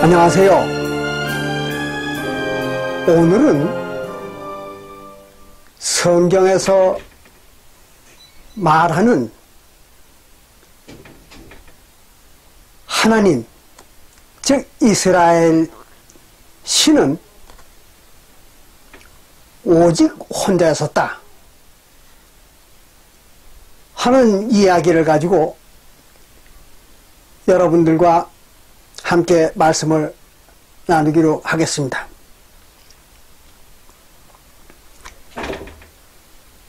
안녕하세요. 오늘은 성경에서 말하는 하나님, 즉 이스라엘 신은 오직 혼자였었다 하는 이야기를 가지고 여러분들과 함께 말씀을 나누기로 하겠습니다.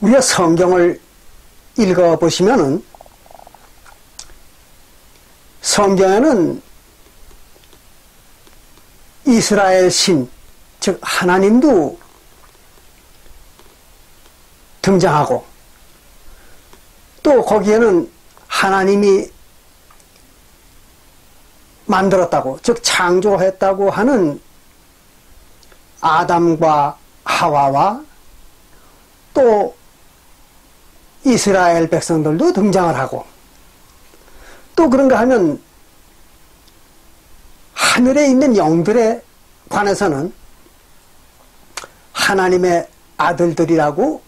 우리가 성경을 읽어보시면은 성경에는 이스라엘 신, 즉 하나님도 등장하고 또 거기에는 하나님이 만들었다고, 즉 창조했다고 하는 아담과 하와와 또 이스라엘 백성들도 등장을 하고, 또 그런가 하면 하늘에 있는 영들에 관해서는 하나님의 아들들이라고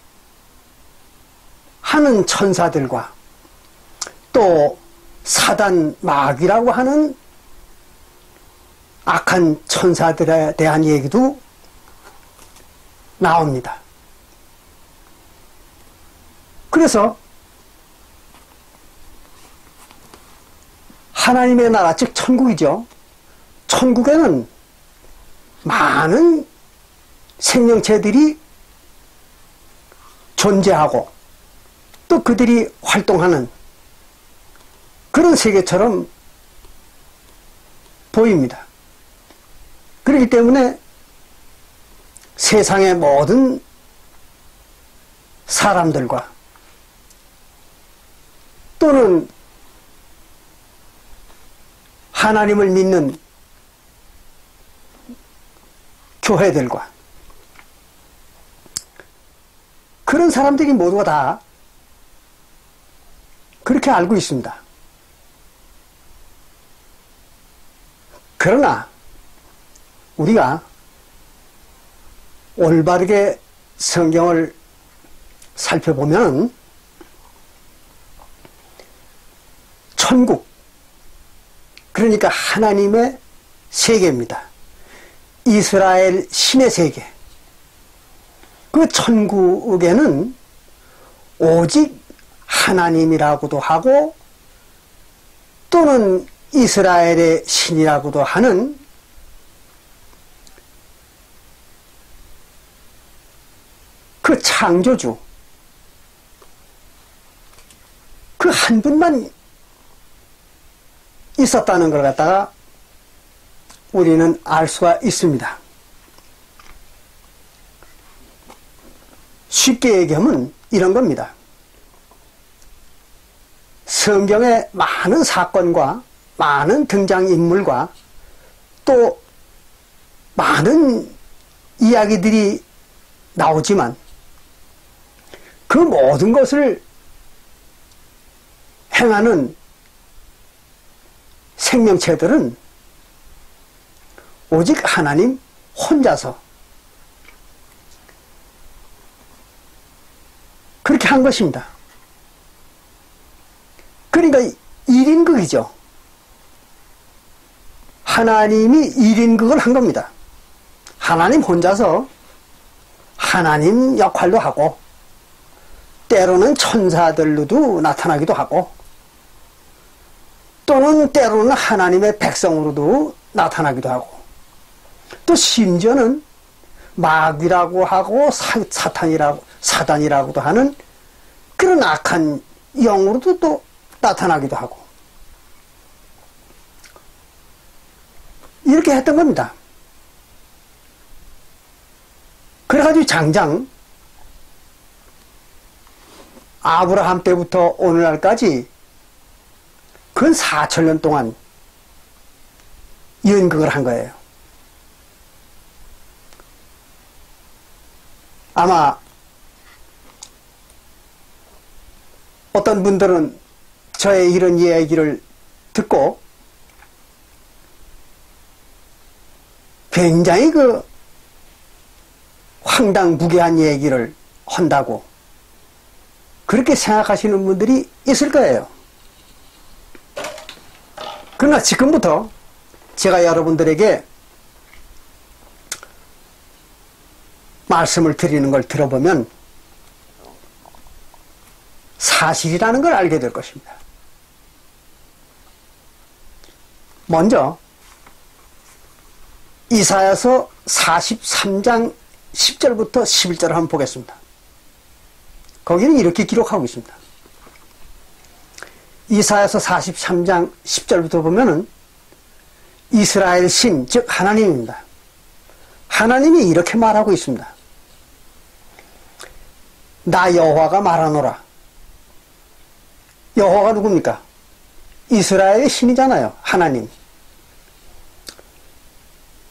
하는 천사들과 또 사단 마귀라고 하는 악한 천사들에 대한 얘기도 나옵니다. 그래서 하나님의 나라, 즉 천국이죠. 천국에는 많은 생명체들이 존재하고 또 그들이 활동하는 그런 세계처럼 보입니다. 그렇기 때문에 세상의 모든 사람들과 또는 하나님을 믿는 교회들과 그런 사람들이 모두가 다 그렇게 알고 있습니다. 그러나 우리가 올바르게 성경을 살펴보면 천국, 그러니까 하나님의 세계입니다. 이스라엘 신의 세계. 그 천국에는 오직 하나님이라고도 하고 또는 이스라엘의 신이라고도 하는 그 창조주, 그 한 분만 있었다는 걸 갖다가 우리는 알 수가 있습니다. 쉽게 얘기하면 이런 겁니다. 성경의 많은 사건과 많은 등장인물과 또 많은 이야기들이 나오지만 그 모든 것을 행하는 생명체들은 오직 하나님 혼자서 그렇게 한 것입니다. 그러니까 1인극이죠. 하나님이 1인극을 한 겁니다. 하나님 혼자서 하나님 역할도 하고 때로는 천사들로도 나타나기도 하고 또는 때로는 하나님의 백성으로도 나타나기도 하고 또 심지어는 마귀라고 하고 사단이라고도 하는 그런 악한 영으로도 또 나타나기도 하고 이렇게 했던 겁니다. 그래가지고 장장 아브라함 때부터 오늘날까지 근 4천년 동안 연극을 한 거예요. 아마 어떤 분들은 저의 이런 이야기를 듣고 굉장히 그 황당무계한 얘기를 한다고 그렇게 생각하시는 분들이 있을 거예요. 그러나 지금부터 제가 여러분들에게 말씀을 드리는 걸 들어보면 사실이라는 걸 알게 될 것입니다. 먼저 이사야서 43장 10절부터 11절을 한번 보겠습니다. 거기는 이렇게 기록하고 있습니다. 이사야서 43장 10절부터 보면은 이스라엘 신, 즉 하나님입니다. 하나님이 이렇게 말하고 있습니다. 나 여호와가 말하노라. 여호와가 누굽니까? 이스라엘의 신이잖아요. 하나님.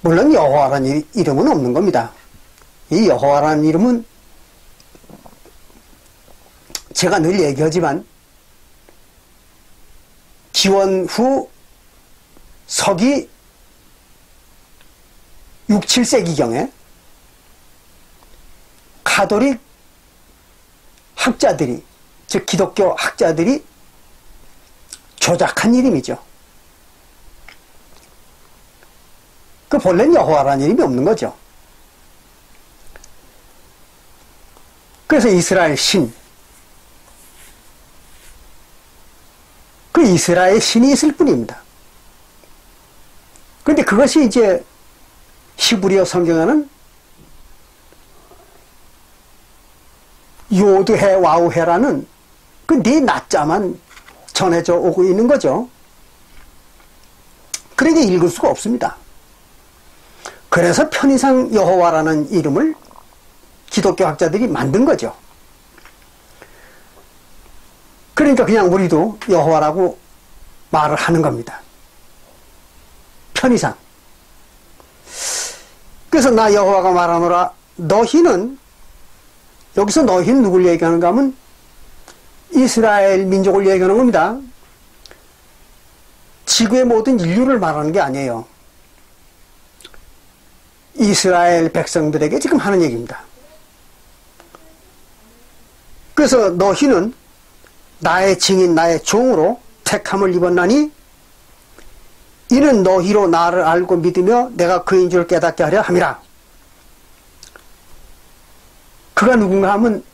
물론 여호와라는 이름은 없는 겁니다. 이 여호와라는 이름은 제가 늘 얘기하지만 기원 후 서기 6, 7세기경에 가톨릭 학자들이, 즉 기독교 학자들이 조작한 이름이죠. 그 본래는 여호와라는 이름이 없는 거죠. 그래서 이스라엘 신, 그 이스라엘 신이 있을 뿐입니다. 그런데 그것이 이제 히브리어 성경에는 요드해 와우해라는 그 네 낮자만 전해져 오고 있는 거죠. 그러니까 읽을 수가 없습니다. 그래서 편의상 여호와라는 이름을 기독교 학자들이 만든 거죠. 그러니까 그냥 우리도 여호와라고 말을 하는 겁니다. 편의상. 그래서 나 여호와가 말하노라. 너희는, 여기서 너희는 누굴 얘기하는가 하면 이스라엘 민족을 얘기하는 겁니다. 지구의 모든 인류를 말하는 게 아니에요. 이스라엘 백성들에게 지금 하는 얘기입니다. 그래서 너희는 나의 증인 나의 종으로 택함을 입었나니 이는 너희로 나를 알고 믿으며 내가 그인 줄 깨닫게 하려 함이라. 그가 누군가 하면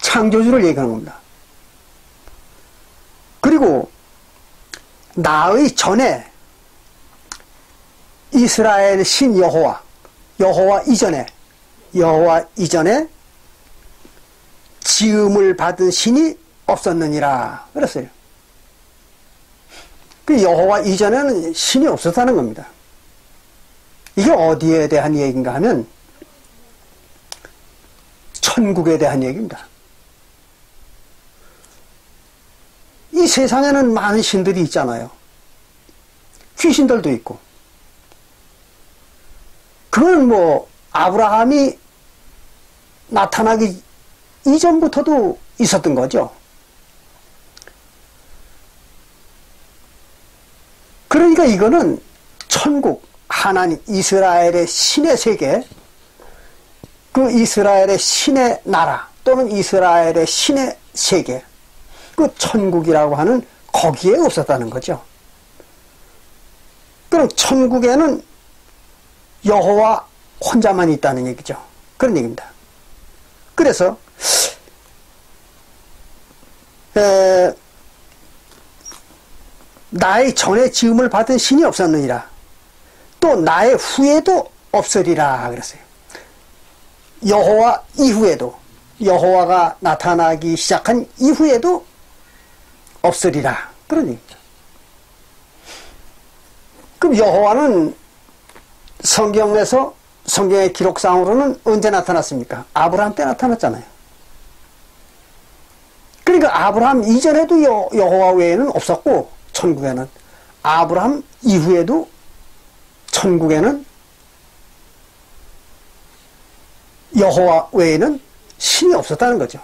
창조주를 얘기하는 겁니다. 그리고 나의 전에 이스라엘 신 여호와 이전에 지음을 받은 신이 없었느니라 그랬어요. 그 여호와 이전에는 신이 없었다는 겁니다. 이게 어디에 대한 얘기인가 하면 천국에 대한 얘기입니다. 이 세상에는 많은 신들이 있잖아요. 귀신들도 있고. 그건 뭐 아브라함이 나타나기 이전부터도 있었던 거죠. 그러니까 이거는 천국, 하나님, 이스라엘의 신의 세계, 그 이스라엘의 신의 나라 또는 이스라엘의 신의 세계, 그 천국이라고 하는 거기에 없었다는 거죠. 그럼 천국에는 여호와 혼자만 있다는 얘기죠. 그런 얘기입니다. 그래서 나의 전에 지음을 받은 신이 없었느니라. 또 나의 후에도 없으리라 그랬어요. 여호와 이후에도, 여호와가 나타나기 시작한 이후에도 없으리라. 그런 얘기입니다. 그럼 여호와는 성경에서 성경의 기록상으로는 언제 나타났습니까? 아브라함 때 나타났잖아요. 그러니까 아브라함 이전에도 여호와 외에는 없었고 천국에는, 아브라함 이후에도 천국에는 여호와 외에는 신이 없었다는 거죠.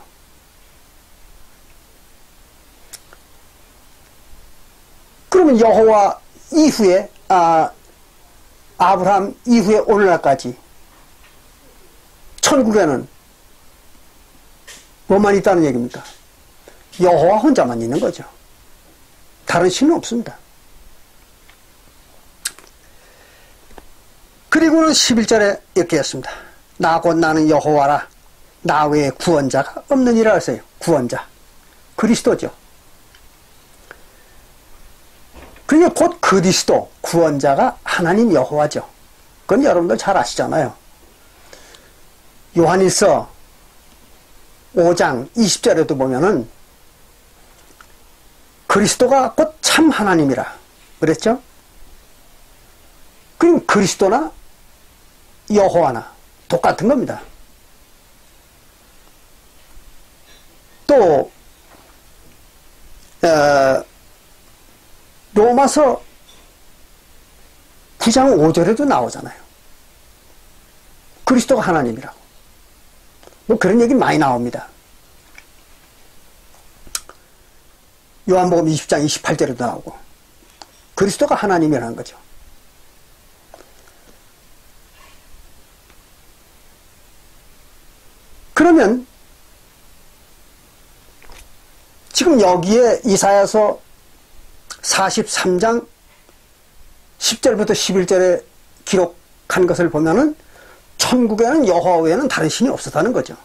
그러면 여호와 이후에 아브라함 이후에 오늘날까지 천국에는 뭐만 있다는 얘기입니까? 여호와 혼자만 있는 거죠. 다른 신은 없습니다. 그리고는 11절에 이렇게 했습니다. 나 곧 나는 여호와라. 나 외에 구원자가 없느니라 하세요. 구원자. 그리스도죠. 그게 곧 그리스도, 구원자가 하나님 여호와죠. 그건 여러분들 잘 아시잖아요. 요한일서 5장 20절에도 보면은 그리스도가 곧 참 하나님이라 그랬죠? 그럼 그리스도나 여호와나 똑같은 겁니다. 또 로마서 9장 5절에도 나오잖아요. 그리스도가 하나님이라고. 뭐 그런 얘기 많이 나옵니다. 요한복음 20장 28절에도 나오고. 그리스도가 하나님이라는 거죠. 그러면 지금 여기에 이사야서 43장 10절부터 11절에 기록한 것을 보면은 천국에는 여호와 외에는 다른 신이 없었다는 거죠.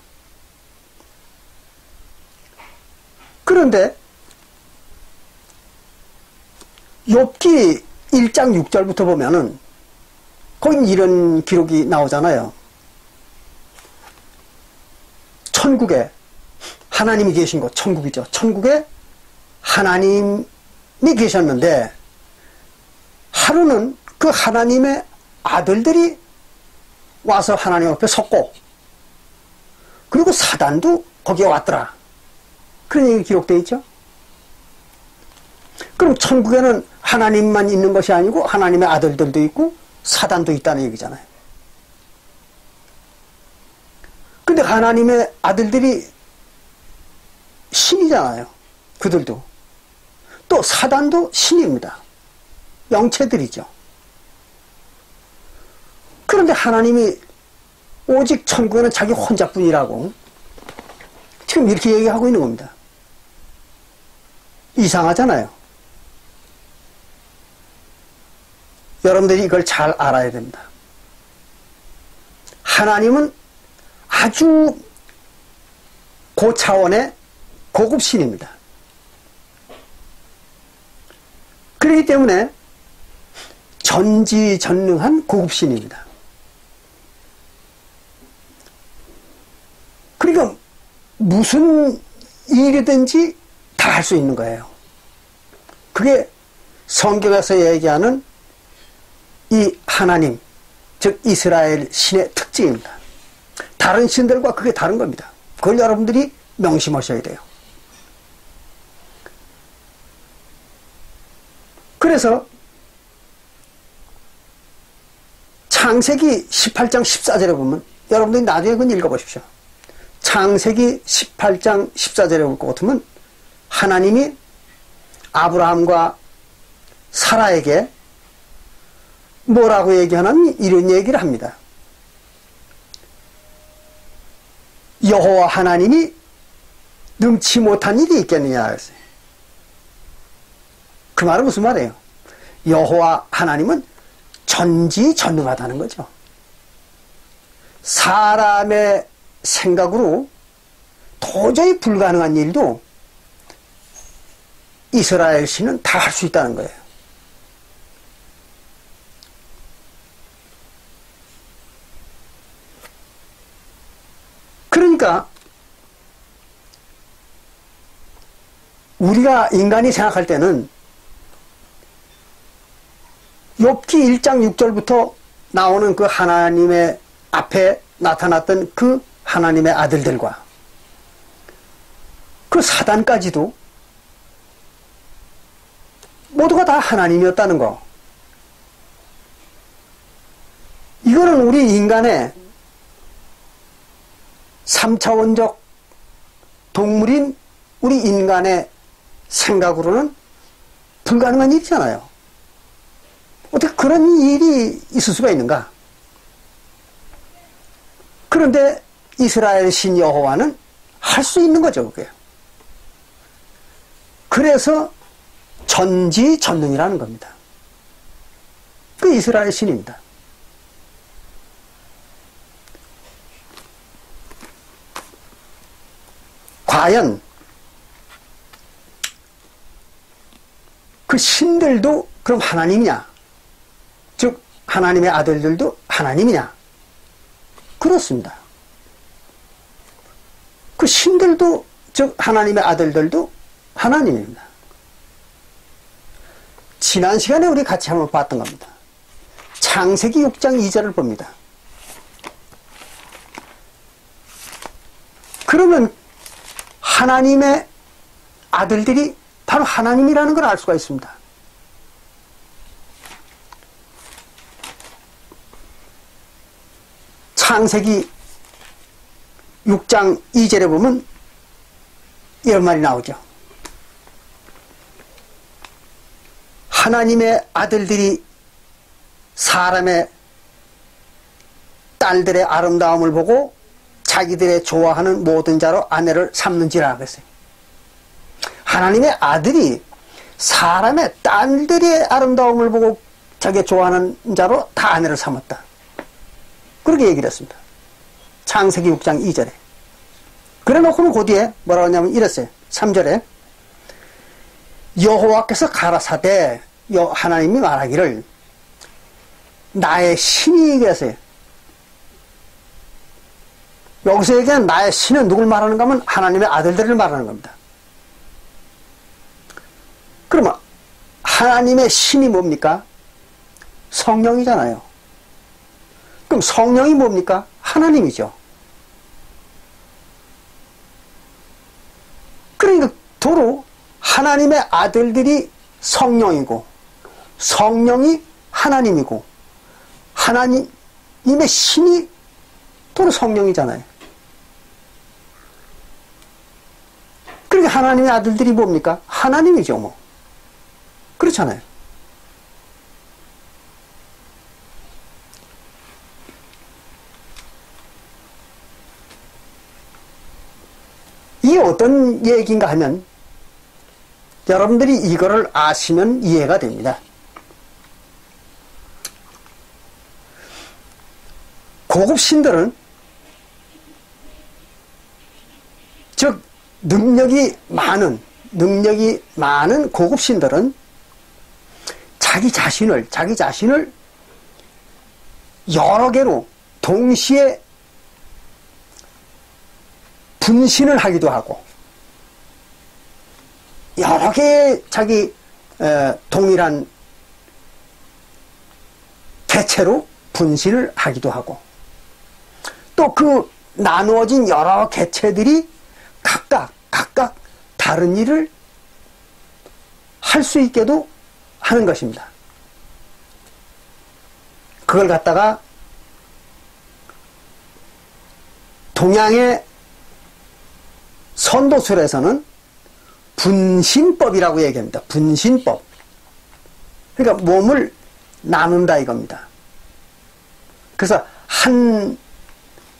그런데 욥기 1장 6절부터 보면은 거긴 이런 기록이 나오잖아요. 천국에 하나님이 계신 곳, 천국이죠. 천국에 하나님이 계셨는데 하루는 그 하나님의 아들들이 와서 하나님 앞에 섰고, 그리고 사단도 거기에 왔더라. 그런 얘기 기록되어 있죠. 그럼 천국에는 하나님만 있는 것이 아니고 하나님의 아들들도 있고 사단도 있다는 얘기잖아요. 근데 하나님의 아들들이 신이잖아요. 그들도. 또 사단도 신입니다. 영체들이죠. 그런데 하나님이 오직 천국에는 자기 혼자뿐이라고 지금 이렇게 얘기하고 있는 겁니다. 이상하잖아요. 여러분들이 이걸 잘 알아야 됩니다. 하나님은 아주 고차원의 고급 신입니다. 그렇기 때문에 전지전능한 고급 신입니다. 그러니까 무슨 일이든지 다 할 수 있는 거예요. 그게 성경에서 얘기하는 이 하나님, 즉 이스라엘 신의 특징입니다. 다른 신들과 그게 다른 겁니다. 그걸 여러분들이 명심하셔야 돼요. 그래서 창세기 18장 14절에 보면, 여러분들이 나중에 그건 읽어보십시오. 창세기 18장 14절에 볼 것 같으면 하나님이 아브라함과 사라에게 뭐라고 얘기하냐면 이런 얘기를 합니다. 여호와 하나님이 능치 못한 일이 있겠느냐 했어요. 그 말은 무슨 말이에요? 여호와 하나님은 전지전능하다는 거죠. 사람의 생각으로 도저히 불가능한 일도 이스라엘 신은 다 할 수 있다는 거예요. 그러니까 우리가 인간이 생각할 때는 욥기 1장 6절부터 나오는 그 하나님의 앞에 나타났던 그 하나님의 아들들과 그 사단까지도 모두가 다 하나님이었다는 거. 이거는 우리 인간의 3차원적 동물인 우리 인간의 생각으로는 불가능한 일이잖아요. 어떻게 그런 일이 있을 수가 있는가? 그런데 이스라엘 신 여호와는 할 수 있는 거죠, 그게. 그래서 전지전능이라는 겁니다. 그 이스라엘 신입니다. 과연 그 신들도 그럼 하나님이냐? 즉 하나님의 아들들도 하나님이냐? 그렇습니다. 그 신들도 즉 하나님의 아들들도 하나님입니다. 지난 시간에 우리 같이 한번 봤던 겁니다. 창세기 6장 2절을 봅니다. 그러면 하나님의 아들들이 바로 하나님이라는 걸 알 수가 있습니다. 창세기 6장 2절에 보면 이런 말이 나오죠. 하나님의 아들들이 사람의 딸들의 아름다움을 보고 자기들의 좋아하는 모든 자로 아내를 삼는지라 그랬어요. 하나님의 아들이 사람의 딸들의 아름다움을 보고 자기가 좋아하는 자로 다 아내를 삼았다. 그렇게 얘기를 했습니다. 창세기 6장 2절에. 그래 놓고는 그 뒤에 뭐라고 하냐면 이랬어요. 3절에 여호와께서 가라사대 하나님이 말하기를 나의 신이 그랬어요. 여기서 얘기하는 나의 신은 누굴 말하는가 하면 하나님의 아들들을 말하는 겁니다. 그러면 하나님의 신이 뭡니까? 성령이잖아요. 그럼 성령이 뭡니까? 하나님이죠. 그러니까 도로 하나님의 아들들이 성령이고 성령이 하나님이고 하나님의 신이 도로 성령이잖아요. 그러니까 하나님의 아들들이 뭡니까? 하나님이죠, 뭐. 그렇잖아요. 이게 어떤 얘기인가 하면 여러분들이 이거를 아시면 이해가 됩니다. 고급 신들은 즉 능력이 많은 고급 신들은 자기 자신을 여러 개로 동시에 분신을 하기도 하고 여러 개의 자기 동일한 개체로 분신을 하기도 하고 또 그 나누어진 여러 개체들이 각각 다른 일을 할 수 있게도 하는 것입니다. 그걸 갖다가 동양의 선도술에서는 분신법이라고 얘기합니다. 분신법. 그러니까 몸을 나눈다 이겁니다. 그래서 한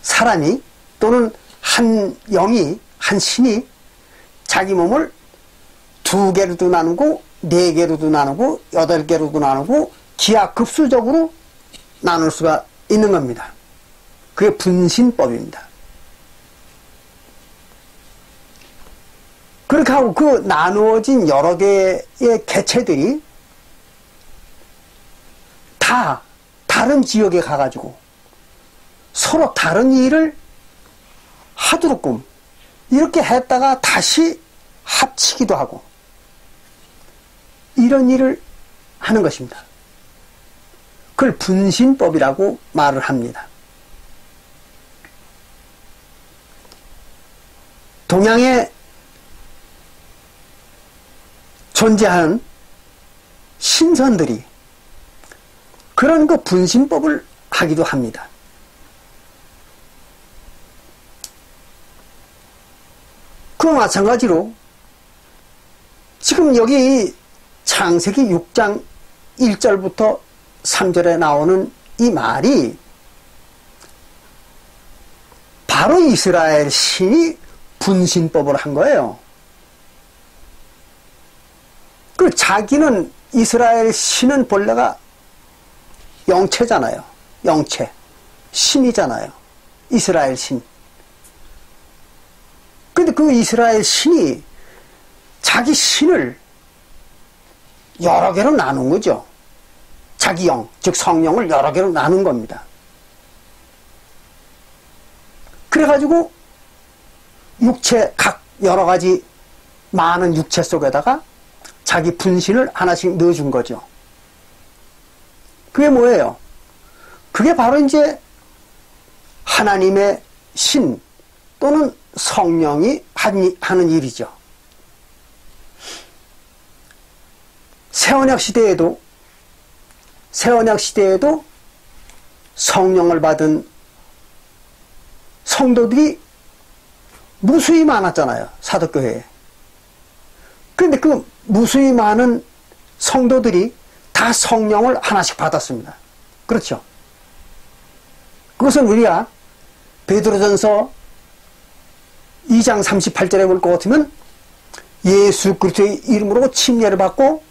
사람이 또는 한 영이 한 신이 자기 몸을 2개로도 나누고 4개로도 나누고 8개로도 나누고 기하급수적으로 나눌 수가 있는 겁니다. 그게 분신법입니다. 그렇게 하고 그 나누어진 여러 개의 개체들이 다 다른 지역에 가가지고 서로 다른 일을 하도록끔 이렇게 했다가 다시 합치기도 하고 이런 일을 하는 것입니다. 그걸 분신법이라고 말을 합니다. 동양에 존재하는 신선들이 그런 그 분신법을 하기도 합니다. 그와 마찬가지로 지금 여기 창세기 6장 1절부터 3절에 나오는 이 말이 바로 이스라엘 신이 분신법을 한 거예요. 그 자기는 이스라엘 신은 본래가 영체잖아요. 영체. 신이잖아요. 이스라엘 신. 근데 그 이스라엘 신이 자기 신을 여러 개로 나눈 거죠. 자기 영, 즉 성령을 여러 개로 나눈 겁니다. 그래가지고 육체, 각 여러 가지 많은 육체 속에다가 자기 분신을 하나씩 넣어준 거죠. 그게 뭐예요? 그게 바로 이제 하나님의 신 또는 성령이 하는 일이죠. 새언약 시대에도 성령을 받은 성도들이 무수히 많았잖아요. 사도교회에. 그런데 그 무수히 많은 성도들이 다 성령을 하나씩 받았습니다. 그렇죠? 그것은 우리가 베드로전서 2장 38절에 볼 것 같으면 예수 그리스도의 이름으로 침례를 받고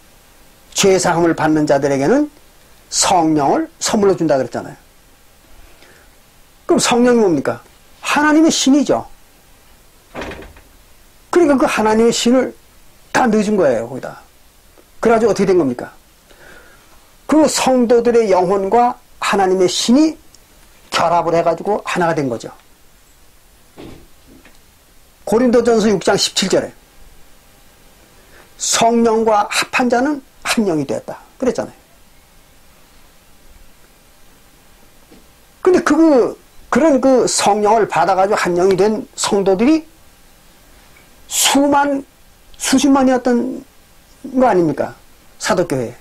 죄사함을 받는 자들에게는 성령을 선물로 준다 그랬잖아요. 그럼 성령이 뭡니까? 하나님의 신이죠. 그러니까 그 하나님의 신을 다 넣어준 거예요, 거기다. 그래가지고 어떻게 된 겁니까? 그 성도들의 영혼과 하나님의 신이 결합을 해가지고 하나가 된 거죠. 고린도전서 6장 17절에 성령과 합한 자는 한 영이 되었다 그랬잖아요. 근데 그런 그 성령을 받아가지고 한 영이 된 성도들이 수십만이었던 거 아닙니까? 사도교회에.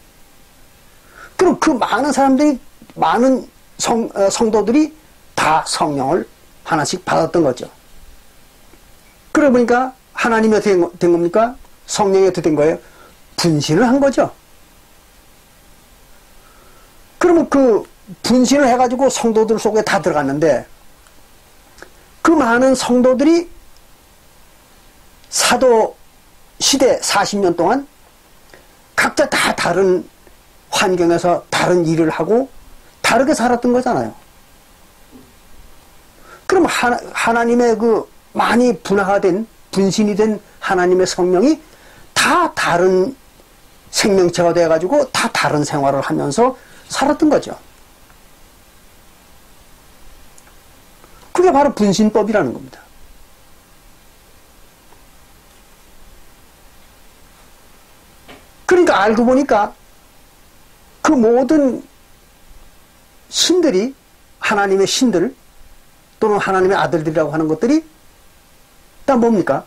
그럼 그 많은 사람들이, 많은 성도들이 다 성령을 하나씩 받았던 거죠. 그러고 보니까 하나님이 어떻게 된 겁니까? 성령이 어떻게 된 거예요? 분신을 한 거죠. 그러면 그 분신을 해가지고 성도들 속에 다 들어갔는데 그 많은 성도들이 사도 시대 40년 동안 각자 다 다른 환경에서 다른 일을 하고 다르게 살았던 거잖아요. 그럼 하나님의 그 많이 분화된, 분신이 된 하나님의 성령이 다 다른 생명체가 돼가지고 다 다른 생활을 하면서 살았던 거죠. 그게 바로 분신법이라는 겁니다. 그러니까 알고 보니까 그 모든 신들이, 하나님의 신들 또는 하나님의 아들들이라고 하는 것들이 다 뭡니까?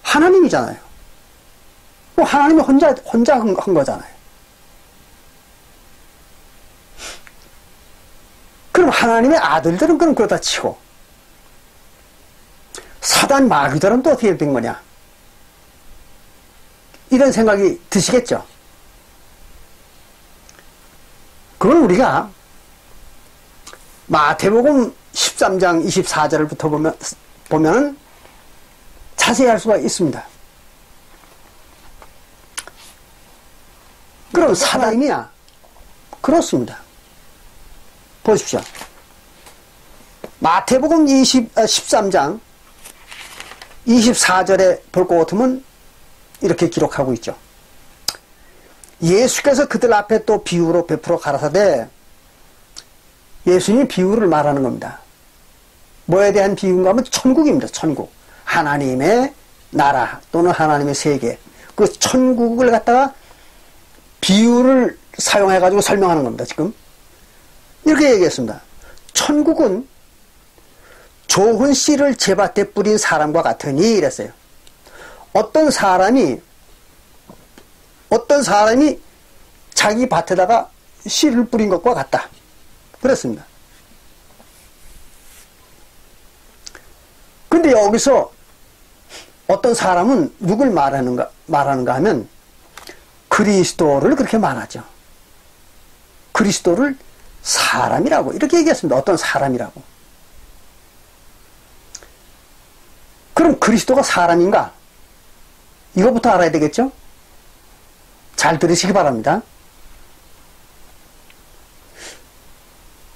하나님이잖아요. 뭐 하나님이 혼자 한 거잖아요. 그럼 하나님의 아들들은 그럼 그러다 치고 사단 마귀들은 또 어떻게 된 거냐? 이런 생각이 드시겠죠? 그걸 우리가 마태복음 13장 24절부터 보면 자세히 알 수가 있습니다. 그럼 사단이냐? 그렇습니다. 보십시오. 마태복음 13장 24절에 볼 것 같으면 이렇게 기록하고 있죠. 예수께서 그들 앞에 또 비유로 베풀어 가라사대, 예수님이 비유를 말하는 겁니다. 뭐에 대한 비유인가 하면 천국입니다. 천국. 하나님의 나라 또는 하나님의 세계. 그 천국을 갖다가 비유를 사용해가지고 설명하는 겁니다. 지금 이렇게 얘기했습니다. 천국은 좋은 씨를 제 밭에 뿌린 사람과 같으니 이랬어요. 어떤 사람이 자기 밭에다가 씨를 뿌린 것과 같다. 그렇습니다. 근데 여기서 어떤 사람은 누굴 말하는가 하면 그리스도를 그렇게 말하죠. 그리스도를 사람이라고 이렇게 얘기했습니다. 어떤 사람이라고. 그럼 그리스도가 사람인가? 이거부터 알아야 되겠죠? 잘 들으시기 바랍니다.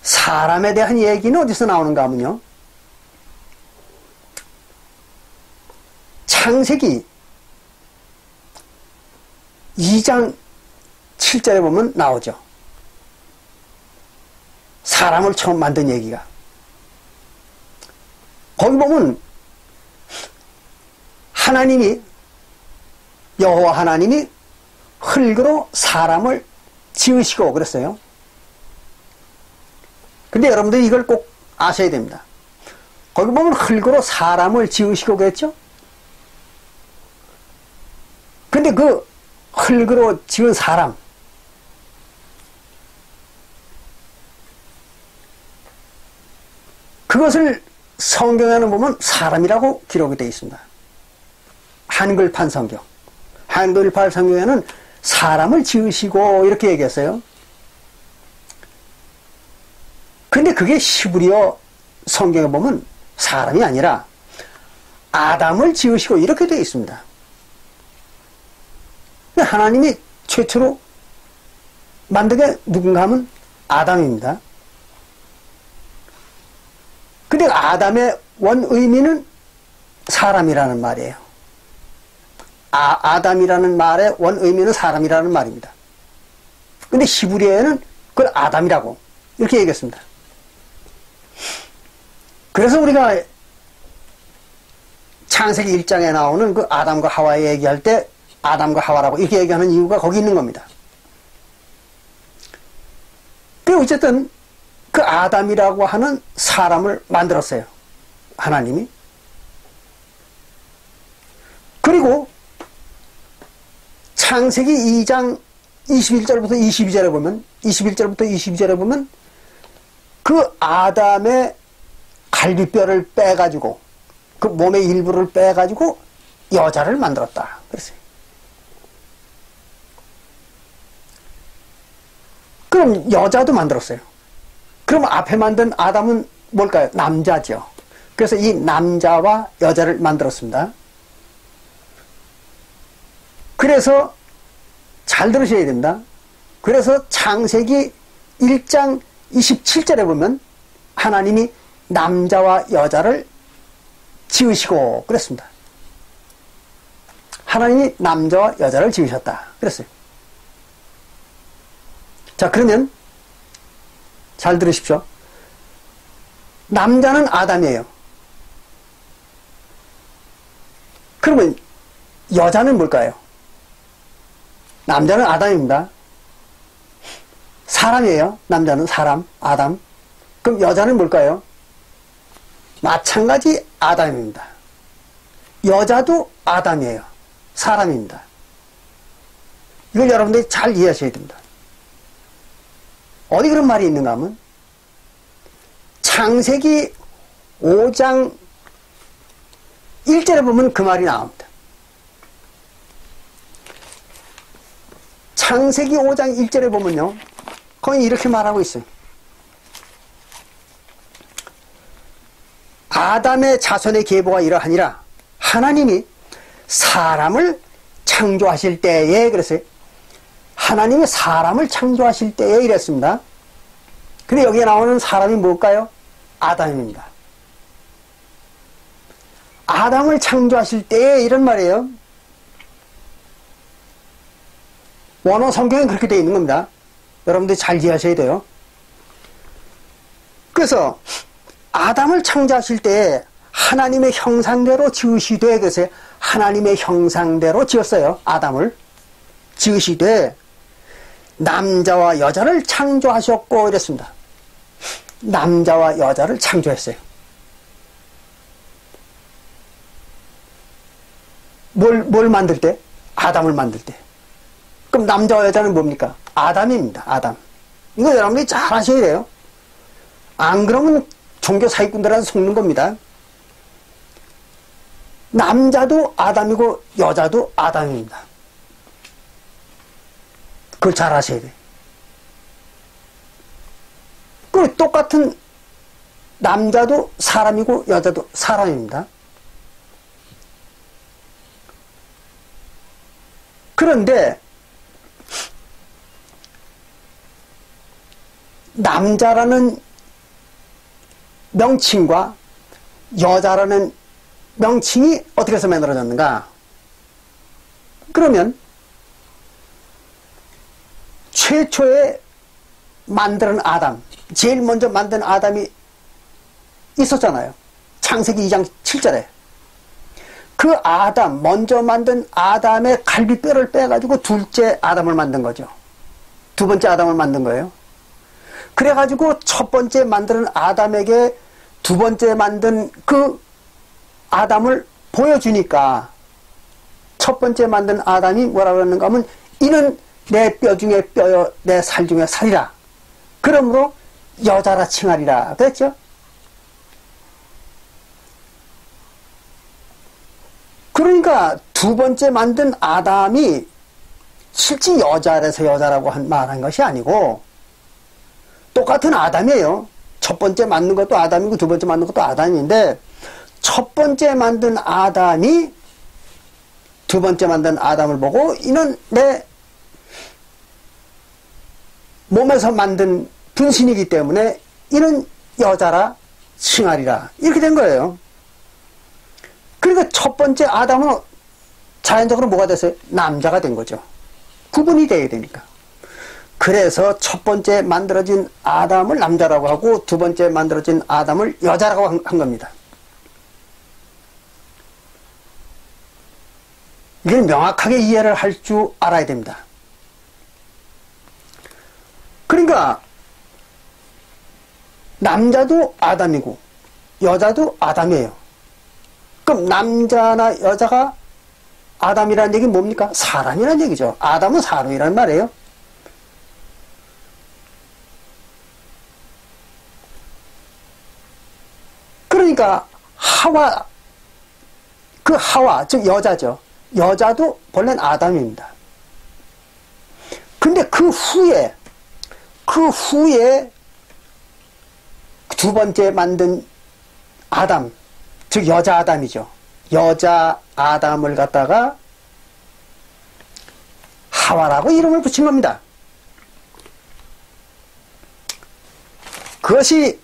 사람에 대한 얘기는 어디서 나오는가 하면요. 창세기 2장 7절에 보면 나오죠. 사람을 처음 만든 얘기가. 거기 보면 여호와 하나님이 흙으로 사람을 지으시고 그랬어요. 근데 여러분들이 이걸 꼭 아셔야 됩니다. 거기 보면 흙으로 사람을 지으시고 그랬죠? 근데 그 흙으로 지은 사람, 그것을 성경에는 보면 사람이라고 기록이 되어 있습니다. 한글판 성경. 한글판 성경에는 사람을 지으시고 이렇게 얘기했어요. 근데 그게 히브리어 성경에 보면 사람이 아니라 아담을 지으시고 이렇게 되어 있습니다. 하나님이 최초로 만든 게 누군가 하면 아담입니다. 근데 아담의 원 의미는 사람이라는 말이에요. 아담이라는 말의 원 의미는 사람이라는 말입니다. 근데 히브리어에는 그걸 아담이라고 이렇게 얘기했습니다. 그래서 우리가 창세기 1장에 나오는 그 아담과 하와 얘기할 때 아담과 하와라고 이렇게 얘기하는 이유가 거기 있는 겁니다. 그 어쨌든 그 아담이라고 하는 사람을 만들었어요. 하나님이. 그리고 창세기 2장 21절부터 22절에 보면 그 아담의 갈비뼈를 빼가지고 그 몸의 일부를 빼가지고 여자를 만들었다. 그랬어요. 그럼 여자도 만들었어요. 그럼 앞에 만든 아담은 뭘까요? 남자죠. 그래서 이 남자와 여자를 만들었습니다. 그래서 잘 들으셔야 됩니다. 그래서 창세기 1장 27절에 보면 하나님이 남자와 여자를 지으시고 그랬습니다. 하나님이 남자와 여자를 지으셨다. 그랬어요. 자, 그러면 잘 들으십시오. 남자는 아담이에요. 그러면 여자는 뭘까요? 남자는 아담입니다. 사람이에요. 남자는 사람, 아담. 그럼 여자는 뭘까요? 마찬가지 아담입니다. 여자도 아담이에요. 사람입니다. 이걸 여러분들이 잘 이해하셔야 됩니다. 어디 그런 말이 있는가 하면 창세기 5장 1절에 보면 그 말이 나옵니다. 창세기 5장 1절에 보면요, 거기 이렇게 말하고 있어요. 아담의 자손의 계보가 이러하니라. 하나님이 사람을 창조하실 때에 그랬어요. 하나님이 사람을 창조하실 때에 이랬습니다. 근데 여기에 나오는 사람이 뭘까요? 아담입니다. 아담을 창조하실 때에 이런 말이에요. 원어 성경에 그렇게 되어 있는 겁니다. 여러분들이 잘 이해하셔야 돼요. 그래서 아담을 창조하실 때에 하나님의 형상대로 지으시되, 그래서 하나님의 형상대로 지었어요. 아담을 지으시되 남자와 여자를 창조하셨고 이랬습니다. 남자와 여자를 창조했어요. 뭘 만들 때? 아담을 만들 때. 그럼 남자와 여자는 뭡니까? 아담입니다. 아담. 이거 여러분들이 잘 아셔야 돼요. 안 그러면 종교 사기꾼들한테 속는 겁니다. 남자도 아담이고 여자도 아담입니다. 그걸 잘 아셔야 돼요. 그리고 똑같은 남자도 사람이고 여자도 사람입니다. 그런데 남자라는 명칭과 여자라는 명칭이 어떻게 해서 만들어졌는가? 그러면 최초에 만드는 아담, 제일 먼저 만든 아담이 있었잖아요. 창세기 2장 7절에. 그 아담, 먼저 만든 아담의 갈비뼈를 빼가지고 둘째 아담을 만든 거죠. 두 번째 아담을 만든 거예요. 그래가지고 첫 번째 만드는 아담에게 두 번째 만든 그 아담을 보여주니까 첫 번째 만든 아담이 뭐라 그러는가 하면 이는 내 뼈 중에 뼈요 내 살 중에 살이라. 그러므로 여자라 칭하리라. 그랬죠? 그러니까 두 번째 만든 아담이 실제 여자라서 여자라고 말한 것이 아니고 똑같은 아담이에요. 첫 번째 만든 것도 아담이고 두 번째 만든 것도 아담인데 첫 번째 만든 아담이 두 번째 만든 아담을 보고 이는 내 몸에서 만든 분신이기 때문에 이는 여자라 칭하리라. 이렇게 된 거예요. 그러니까 첫 번째 아담은 자연적으로 뭐가 됐어요? 남자가 된 거죠. 구분이 돼야 되니까. 그래서 첫 번째 만들어진 아담을 남자라고 하고 두 번째 만들어진 아담을 여자라고 한 겁니다. 이걸 명확하게 이해를 할 줄 알아야 됩니다. 그러니까 남자도 아담이고 여자도 아담이에요. 그럼 남자나 여자가 아담이라는 얘기는 뭡니까? 사람이라는 얘기죠. 아담은 사람이라는 말이에요. 그러니까 하와, 그 하와, 즉 여자죠. 여자도 본래는 아담입니다. 근데 그 후에 두 번째 만든 아담, 즉 여자 아담이죠. 여자 아담을 갖다가 하와라고 이름을 붙인 겁니다. 그것이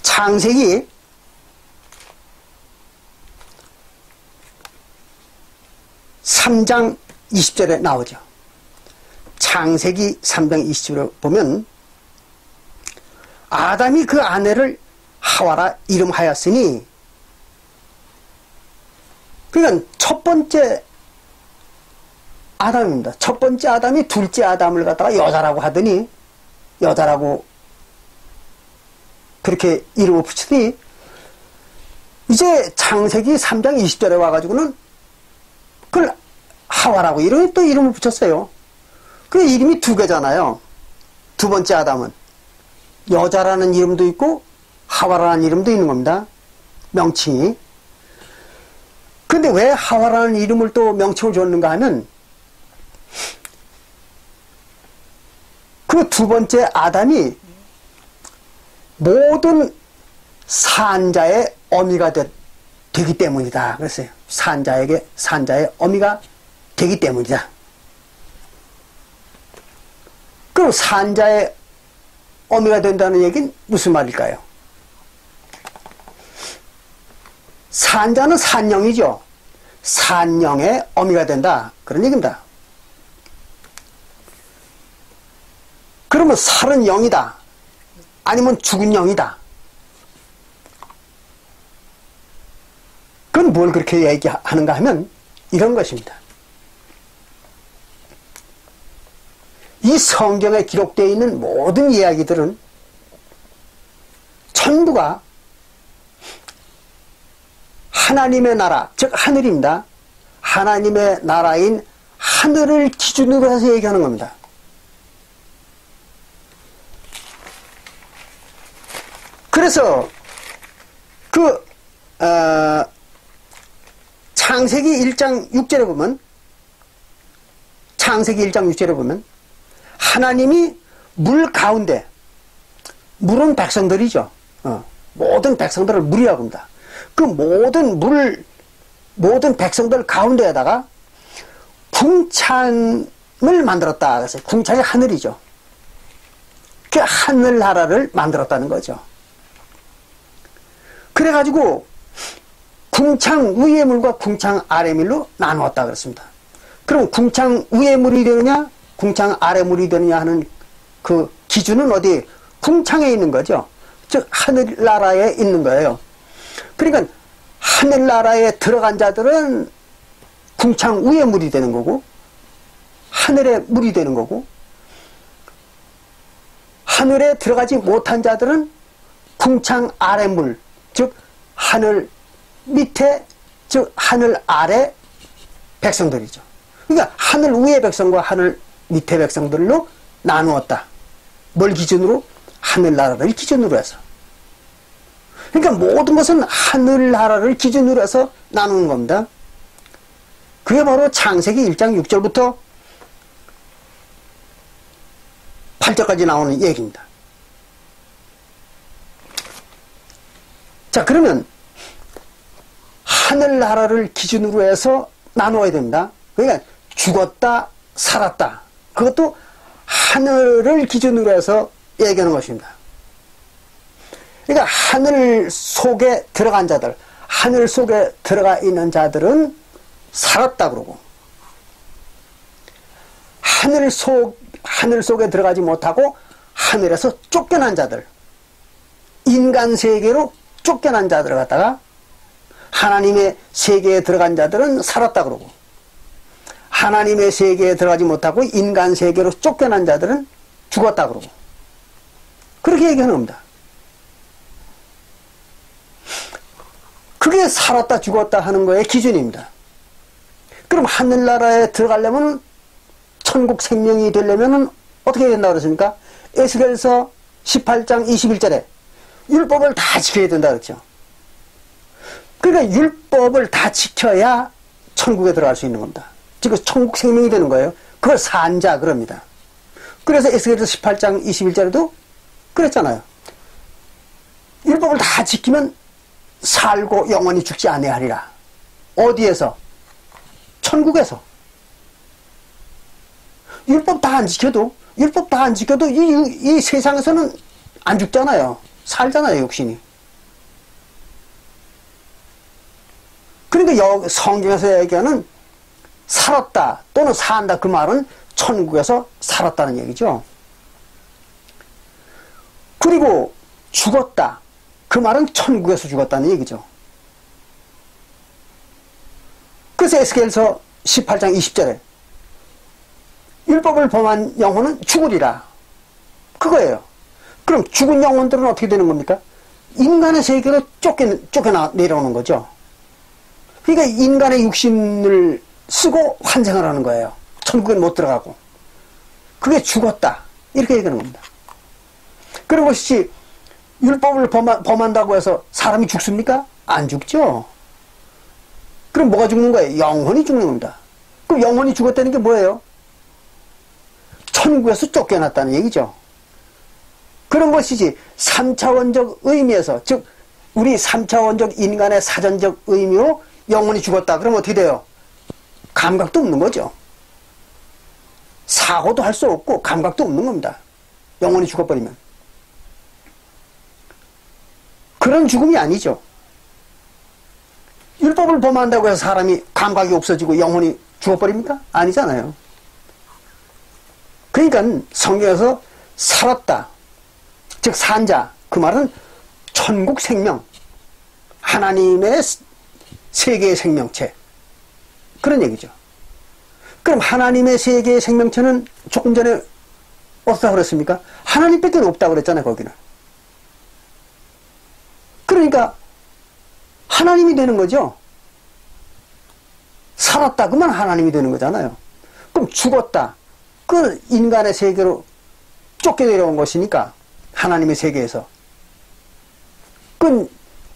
창세기 3장 20절에 나오죠. 창세기 3장 20절에 보면 아담이 그 아내를 하와라 이름하였으니, 그러니까 첫 번째 아담입니다. 첫 번째 아담이 둘째 아담을 갖다가 여자라고 하더니, 여자라고 그렇게 이름을 붙이더니 이제 창세기 3장 20절에 와가지고는 그걸 하와라고 또 이름을 붙였어요. 그 이름이 두 개잖아요. 두 번째 아담은 여자라는 이름도 있고 하와라는 이름도 있는 겁니다. 명칭이. 근데 왜 하와라는 이름을 또 명칭을 줬는가 하면 그 두 번째 아담이 모든 산자의 어미가 되기 때문이다. 그랬어요. 산자의 어미가 되기 때문이다. 그럼 산자의 어미가 된다는 얘기는 무슨 말일까요? 산자는 산령이죠. 산령의 어미가 된다. 그런 얘기입니다. 그러면 살은 영이다. 아니면 죽은 영이다. 그건 뭘 그렇게 얘기하는가 하면 이런 것입니다. 이 성경에 기록되어 있는 모든 이야기들은 전부가 하나님의 나라, 즉 하늘입니다. 하나님의 나라인 하늘을 기준으로 해서 얘기하는 겁니다. 그래서 창세기 1장 6절에 보면 하나님이 물 가운데, 물은 백성들이죠. 모든 백성들을 물이라고 합니다. 그 모든 백성들 가운데에다가 궁창을 만들었다. 그래서 궁창이 하늘이죠. 그 하늘나라를 만들었다는 거죠. 그래가지고 궁창 위의 물과 궁창 아래 물로 나누었다 그랬습니다. 그럼 궁창 위의 물이 되느냐 궁창 아래 물이 되느냐 하는 그 기준은 어디? 궁창에 있는 거죠. 즉 하늘나라에 있는 거예요. 그러니까 하늘나라에 들어간 자들은 궁창 위의 물이 되는 거고 하늘의 물이 되는 거고, 하늘에 들어가지 못한 자들은 궁창 아래 물, 즉 하늘 밑에, 즉 하늘 아래 백성들이죠. 그러니까 하늘 위의 백성과 하늘 밑의 백성들로 나누었다. 뭘 기준으로? 하늘나라를 기준으로 해서. 그러니까 모든 것은 하늘나라를 기준으로 해서 나누는 겁니다. 그게 바로 창세기 1장 6절부터 8절까지 나오는 얘기입니다. 자, 그러면 하늘나라를 기준으로 해서 나누어야 됩니다. 그러니까 죽었다, 살았다. 그것도 하늘을 기준으로 해서 얘기하는 것입니다. 그러니까 하늘 속에 들어간 자들, 하늘 속에 들어가 있는 자들은 살았다 그러고, 하늘 속에 들어가지 못하고 하늘에서 쫓겨난 자들, 인간 세계로 쫓겨난 자들을 갖다가 하나님의 세계에 들어간 자들은 살았다 그러고, 하나님의 세계에 들어가지 못하고 인간 세계로 쫓겨난 자들은 죽었다 그러고, 그렇게 얘기하는 겁니다. 그게 살았다 죽었다 하는 거의 기준입니다. 그럼 하늘나라에 들어가려면, 천국 생명이 되려면 어떻게 해야 된다고 그랬습니까? 에스겔서 18장 21절에 율법을 다 지켜야 된다 그랬죠. 그러니까 율법을 다 지켜야 천국에 들어갈 수 있는 겁니다. 즉 천국 생명이 되는 거예요. 그걸 산자 그럽니다. 그래서 에스겔서 18장 21절에도 그랬잖아요. 율법을 다 지키면 살고 영원히 죽지 아니하리라. 어디에서? 천국에서. 율법 다 안 지켜도 이 세상에서는 안 죽잖아요. 살잖아요, 육신이. 그러니까 성경에서 얘기하는 살았다 또는 산다, 그 말은 천국에서 살았다는 얘기죠. 그리고 죽었다, 그 말은 천국에서 죽었다는 얘기죠. 그래서 에스겔서 18장 20절에 율법을 범한 영혼은 죽으리라, 그거예요. 그럼 죽은 영혼들은 어떻게 되는 겁니까? 인간의 세계로 쫓겨나 내려오는 거죠. 그러니까 인간의 육신을 쓰고 환생을 하는 거예요. 천국엔 못 들어가고. 그게 죽었다, 이렇게 얘기하는 겁니다. 그런 것이 율법을 범한다고 해서 사람이 죽습니까? 안 죽죠. 그럼 뭐가 죽는 거예요? 영혼이 죽는 겁니다. 그럼 영혼이 죽었다는 게 뭐예요? 천국에서 쫓겨났다는 얘기죠. 그런 것이지 3차원적 의미에서, 즉 우리 3차원적 인간의 사전적 의미로 영혼이 죽었다 그러면 어떻게 돼요? 감각도 없는 거죠. 사고도 할 수 없고 감각도 없는 겁니다. 영혼이 죽어버리면. 그런 죽음이 아니죠. 율법을 범한다고 해서 사람이 감각이 없어지고 영혼이 죽어버립니까? 아니잖아요. 그러니까 성경에서 살았다. 즉 산자. 그 말은 천국 생명. 하나님의 세계의 생명체. 그런 얘기죠. 그럼 하나님의 세계의 생명체는 조금 전에 어떻다 그랬습니까? 하나님밖에 없다고 그랬잖아요, 거기는. 그러니까 하나님이 되는 거죠. 살았다 그러면 하나님이 되는 거잖아요. 그럼 죽었다. 그 인간의 세계로 쫓겨내려온 것이니까 하나님의 세계에서 그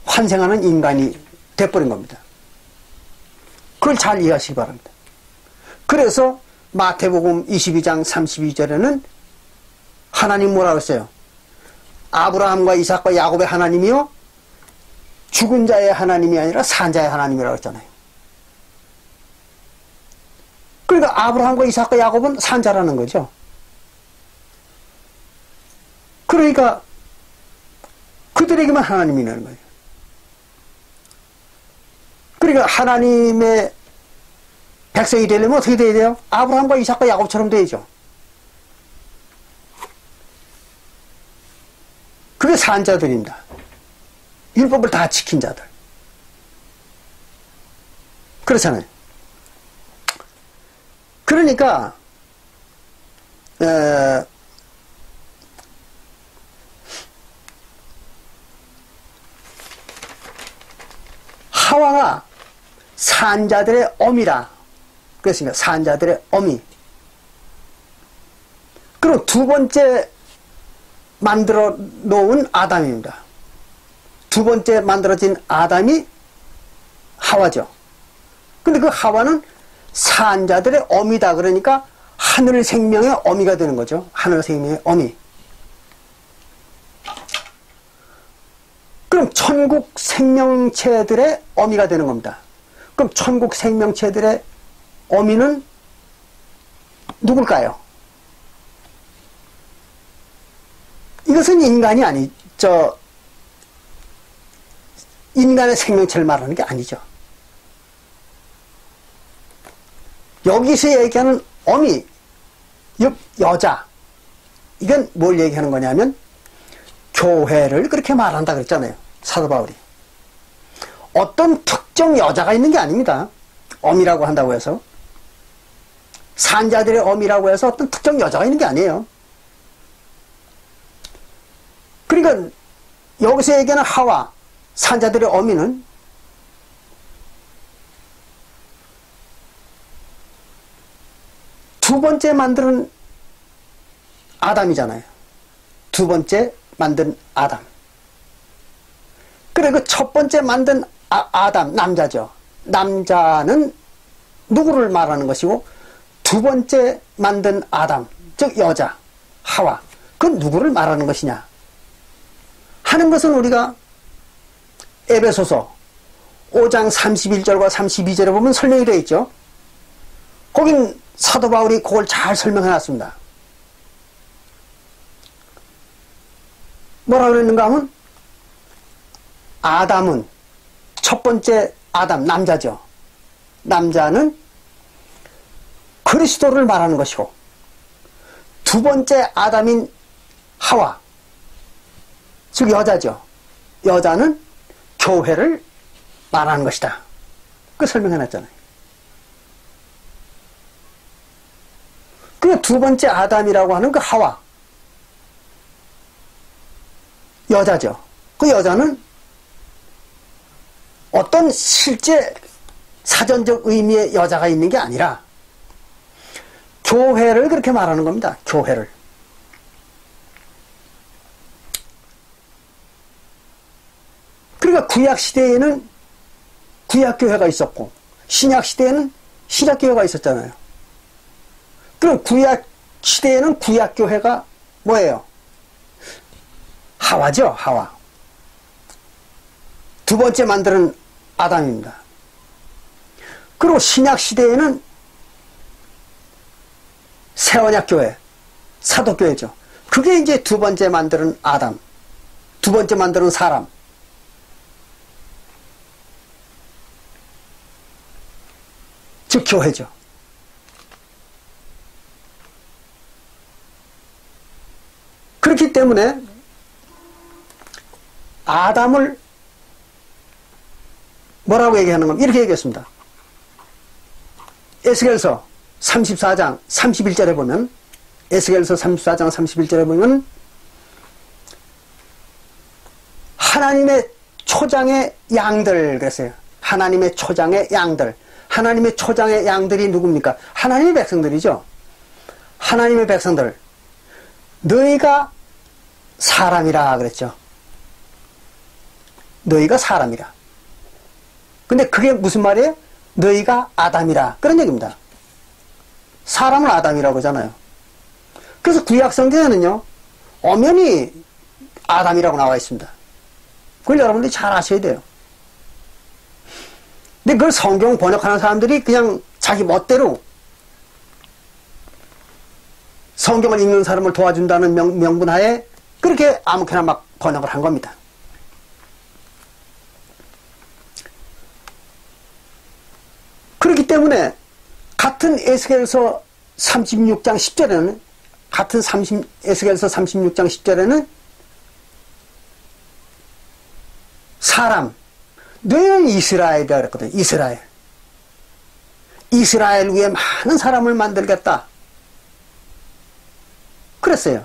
환생하는 인간이 돼버린 겁니다. 그걸 잘 이해하시기 바랍니다. 그래서 마태복음 22장 32절에는 하나님 뭐라고 했어요? 아브라함과 이삭과 야곱의 하나님이요 죽은 자의 하나님이 아니라 산 자의 하나님이라고 했잖아요. 그러니까 아브라함과 이삭과 야곱은 산 자라는 거죠. 그러니까 그들에게만 하나님이 있는 거예요. 그러니까 하나님의 백성이 되려면 어떻게 돼야 돼요? 아브라함과 이삭과 야곱처럼 돼야죠. 그게 산 자들입니다. 율법을 다 지킨 자들. 그렇잖아요. 그러니까 하와가 산자들의 어미라. 그렇습니다. 산자들의 어미. 그리고 두 번째 만들어 놓은 아담입니다. 두 번째 만들어진 아담이 하와죠. 근데 그 하와는 산자들의 어미다. 그러니까 하늘 생명의 어미가 되는 거죠. 하늘 생명의 어미. 그럼 천국 생명체들의 어미가 되는 겁니다. 그럼 천국 생명체들의 어미는 누굴까요? 이것은 인간이 인간의 생명체를 말하는 게 아니죠. 여기서 얘기하는 어미, 즉 여자, 이건 뭘 얘기하는 거냐면 교회를 그렇게 말한다 그랬잖아요. 사도 바울이. 어떤 특정 여자가 있는 게 아닙니다. 어미라고 한다고 해서. 산자들의 어미라고 해서 어떤 특정 여자가 있는 게 아니에요. 그러니까 여기서 얘기하는 하와, 산자들의 어미는 두 번째 만드는 아담이잖아요. 두 번째 만든 아담. 그래, 그 첫 번째 만든 아담, 남자죠. 남자는 누구를 말하는 것이고, 두 번째 만든 아담, 즉 여자, 하와, 그건 누구를 말하는 것이냐 하는 것은 우리가 에베소서 5장 31절과 32절에 보면 설명이 되어 있죠. 거긴 사도 바울이 그걸 잘 설명해 놨습니다. 뭐라고 그랬는가 하면 아담은 첫 번째 아담, 남자죠. 남자는 그리스도를 말하는 것이고 두 번째 아담인 하와, 즉 여자죠. 여자는 교회를 말하는 것이다. 그 설명해 놨잖아요. 그 두 번째 아담이라고 하는 그 하와, 여자죠. 그 여자는 어떤 실제 사전적 의미의 여자가 있는 게 아니라 교회를 그렇게 말하는 겁니다. 교회를. 그러니까 구약시대에는 구약교회가 있었고 신약시대에는 신약교회가 있었잖아요. 그럼 구약시대에는 구약교회가 뭐예요? 하와죠. 하와. 두 번째 만드는 아담입니다. 그리고 신약시대에는 새언약교회, 사도교회죠. 그게 이제 두 번째 만드는 아담, 두 번째 만드는 사람. 즉 교회죠. 그렇기 때문에 아담을 뭐라고 얘기하는 겁니까? 이렇게 얘기했습니다. 에스겔서 34장 31절에 보면, 에스겔서 34장 31절에 보면 하나님의 초장의 양들 그랬어요. 하나님의 초장의 양들. 하나님의 초장의 양들이 누굽니까? 하나님의 백성들이죠. 하나님의 백성들. 너희가 사람이라 그랬죠. 너희가 사람이라. 근데 그게 무슨 말이에요? 너희가 아담이라. 그런 얘기입니다. 사람을 아담이라고 하잖아요. 그래서 구약성경에는요, 엄연히 아담이라고 나와 있습니다. 그걸 여러분들이 잘 아셔야 돼요. 근데 그걸 성경 번역하는 사람들이 그냥 자기 멋대로 성경을 읽는 사람을 도와준다는 명분하에 그렇게 아무렇게나 막 번역을 한 겁니다. 그렇기 때문에 같은 에스겔서 36장 10절에는 에스겔서 36장 10절에는 사람, 너희는 이스라엘이라 그랬거든. 이스라엘 위에 많은 사람을 만들겠다. 그랬어요.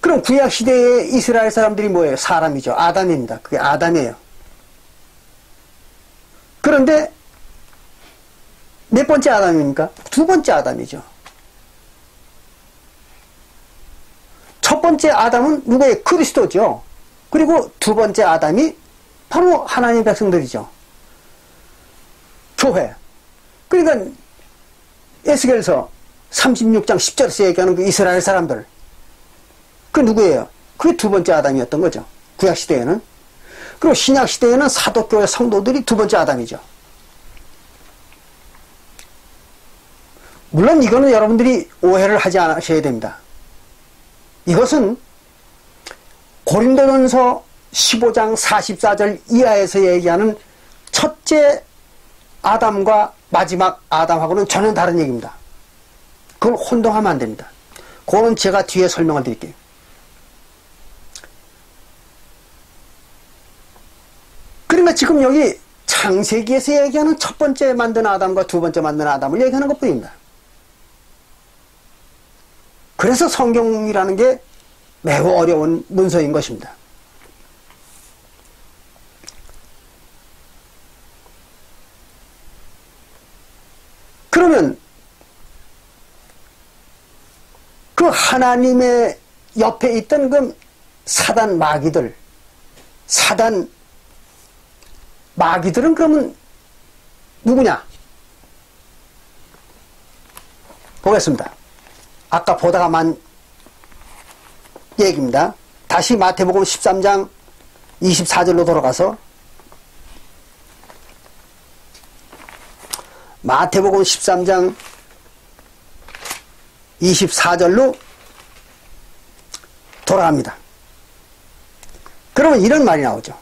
그럼 구약시대의 이스라엘 사람들이 뭐예요? 사람이죠. 아담입니다. 그게 아담이에요. 그런데 몇 번째 아담입니까? 두 번째 아담이죠. 첫 번째 아담은 누구예요? 그리스도죠. 그리고 두 번째 아담이 바로 하나님의 백성들이죠. 교회. 그러니까 에스겔서 36장 10절에서 얘기하는 그 이스라엘 사람들. 그 누구예요? 그게 두 번째 아담이었던 거죠. 구약시대에는. 그리고 신약시대에는 사도교회 성도들이 두 번째 아담이죠. 물론 이거는 여러분들이 오해를 하지 않으셔야 됩니다. 이것은 고린도전서 15장 44절 이하에서 얘기하는 첫째 아담과 마지막 아담하고는 전혀 다른 얘기입니다. 그걸 혼동하면 안 됩니다. 그거는 제가 뒤에 설명을 드릴게요. 그러니까 지금 여기 창세기에서 얘기하는 첫 번째 만든 아담과 두 번째 만든 아담을 얘기하는 것 뿐입니다. 그래서 성경이라는 게 매우 어려운 문서인 것입니다. 그러면 그 하나님의 옆에 있던 그 사단 마귀들은 그러면 누구냐? 보겠습니다. 아까 보다가만 얘기입니다. 다시 마태복음 13장 24절로 돌아가서 마태복음 13장 24절로 돌아갑니다. 그러면 이런 말이 나오죠.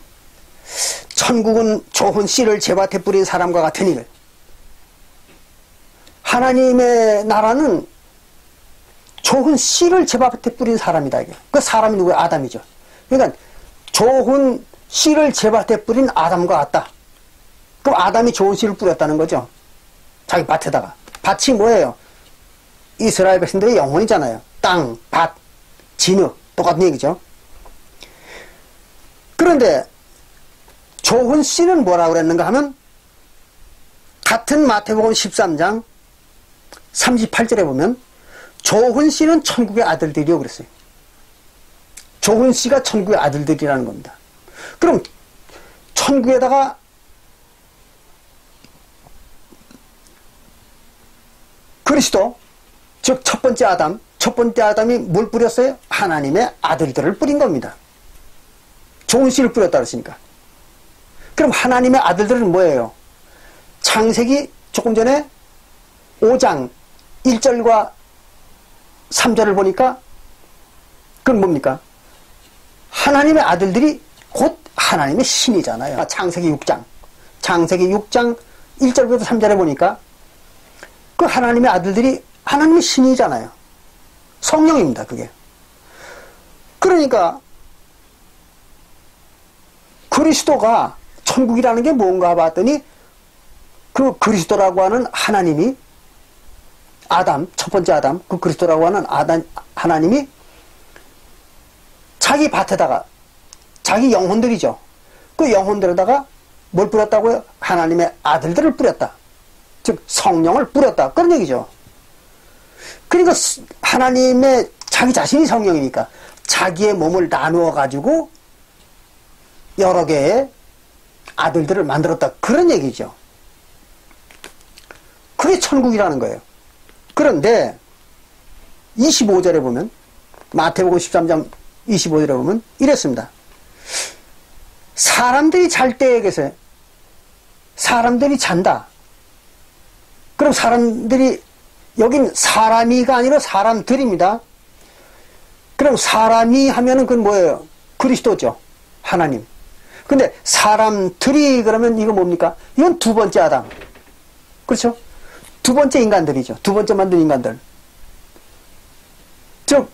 천국은 좋은 씨를 제밭에 뿌린 사람과 같으니 하나님의 나라는 좋은 씨를 제밭에 뿌린 사람이다. 그 사람이 누구야? 아담이죠. 그러니까 좋은 씨를 제밭에 뿌린 아담과 같다. 그럼 아담이 좋은 씨를 뿌렸다는 거죠. 자기 밭에다가. 밭이 뭐예요? 이스라엘 백성들의 영혼이잖아요. 땅, 밭, 진흙 똑같은 얘기죠. 그런데 좋은 씨는 뭐라고 그랬는가 하면 같은 마태복음 13장 38절에 보면 좋은 씨는 천국의 아들들이요 그랬어요. 좋은 씨가 천국의 아들들이라는 겁니다. 그럼 천국에다가 그리스도, 즉 첫 번째 아담이 뭘 뿌렸어요? 하나님의 아들들을 뿌린 겁니다. 좋은 씨를 뿌렸다 그랬으니까. 그럼 하나님의 아들들은 뭐예요? 창세기 조금 전에 5장 1절과 3절을 보니까 그건 뭡니까? 하나님의 아들들이 곧 하나님의 신이잖아요. 창세기 6장 1절부터 3절에 보니까 그 하나님의 아들들이 하나님의 신이잖아요. 성령입니다, 그게. 그러니까 그리스도가 천국이라는 게 뭔가 봤더니 그 그리스도라고 하는 하나님이 아담, 첫 번째 아담, 그 그리스도라고 하는 하나님이 자기 밭에다가 자기 영혼들이죠. 그 영혼들에다가 뭘 뿌렸다고요? 하나님의 아들들을 뿌렸다. 즉 성령을 뿌렸다. 그런 얘기죠. 그러니까 하나님의 자기 자신이 성령이니까 자기의 몸을 나누어 가지고 여러 개의 아들들을 만들었다. 그런 얘기죠. 그게 천국이라는 거예요. 그런데 25절에 보면 마태복음 13장 25절에 보면 이랬습니다. 사람들이 잘 때에 계세요. 사람들이 잔다. 그럼 사람들이 여긴 사람이가 아니라 사람들입니다. 그럼 사람이 하면은 그건 뭐예요? 그리스도죠. 하나님. 근데 사람들이 그러면 이거 뭡니까? 이건 두 번째 아담. 그렇죠? 두 번째 인간들이죠. 두 번째 만든 인간들. 즉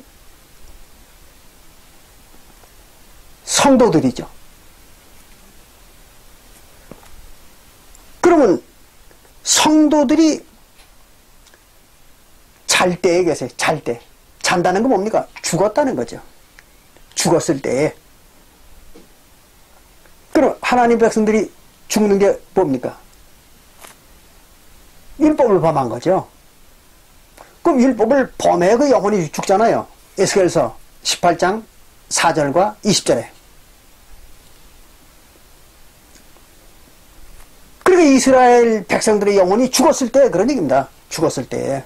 성도들이죠. 그러면 성도들이 잘 때에 계세요. 잘 때. 잔다는 건 뭡니까? 죽었다는 거죠. 죽었을 때에. 그럼 하나님 백성들이 죽는 게 뭡니까? 율법을 범한 거죠. 그럼 율법을 범해 그 영혼이 죽잖아요. 에스겔서 18장 4절과 20절에. 그러니까 이스라엘 백성들의 영혼이 죽었을 때 그런 얘기입니다. 죽었을 때.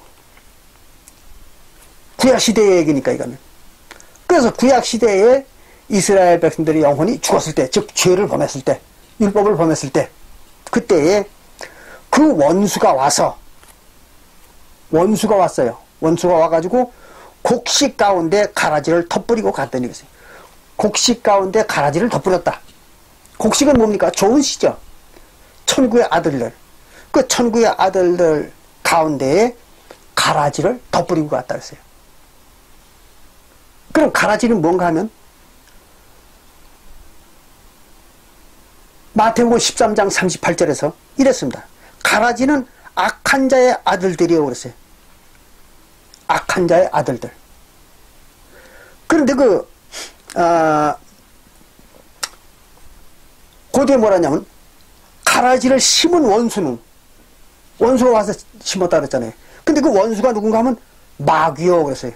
구약시대의 얘기니까 이거는. 그래서 구약시대에 이스라엘 백성들의 영혼이 죽었을 때, 즉 죄를 범했을 때, 율법을 범했을 때, 그때에 그 원수가 와서, 원수가 왔어요. 원수가 와가지고 곡식 가운데 가라지를 덧뿌리고 갔더니 그랬어요. 곡식 가운데 가라지를 덧뿌렸다. 곡식은 뭡니까? 좋은 씨죠. 천국의 아들들. 그 천국의 아들들 가운데에 가라지를 덧뿌리고 갔다 그랬어요. 그럼 가라지는 뭔가 하면 마태복음 13장 38절에서 이랬습니다. 가라지는 악한 자의 아들들이라고 그랬어요. 악한 자의 아들들. 그런데 고대에 뭐라냐면 가라지를 심은 원수가 와서 심었다 그랬잖아요. 근데 그 원수가 누군가 하면 마귀요 그랬어요.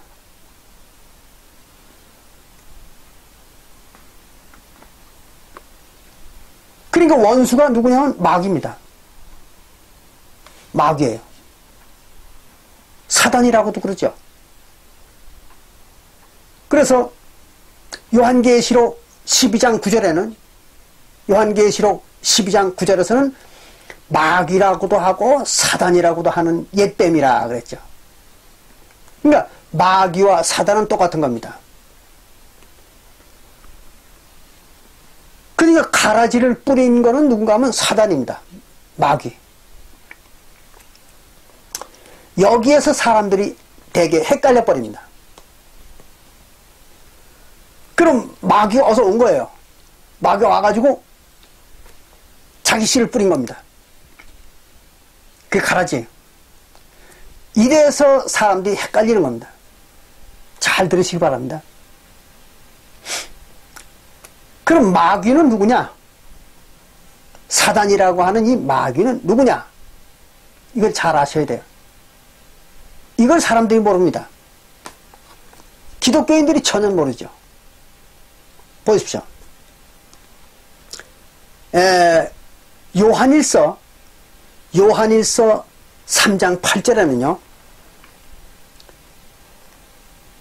그러니까 원수가 누구냐면 마귀입니다. 마귀예요. 사단이라고도 그러죠. 그래서 요한계시록 12장 9절에는 요한계시록 12장 9절에서는 마귀라고도 하고 사단이라고도 하는 옛뱀이라 그랬죠. 그러니까 마귀와 사단은 똑같은 겁니다. 그러니까 가라지를 뿌린 거는 누군가 하면 사단입니다. 마귀. 여기에서 사람들이 되게 헷갈려 버립니다. 그럼 마귀가 어서 온 거예요. 마귀가 와가지고 자기 씨를 뿌린 겁니다. 그게 가라지예요. 이래서 사람들이 헷갈리는 겁니다. 잘 들으시기 바랍니다. 그럼 마귀는 누구냐? 사단이라고 하는 이 마귀는 누구냐? 이걸 잘 아셔야 돼요. 이걸 사람들이 모릅니다. 기독교인들이 전혀 모르죠. 보십시오. 요한일서 3장 8절에는요.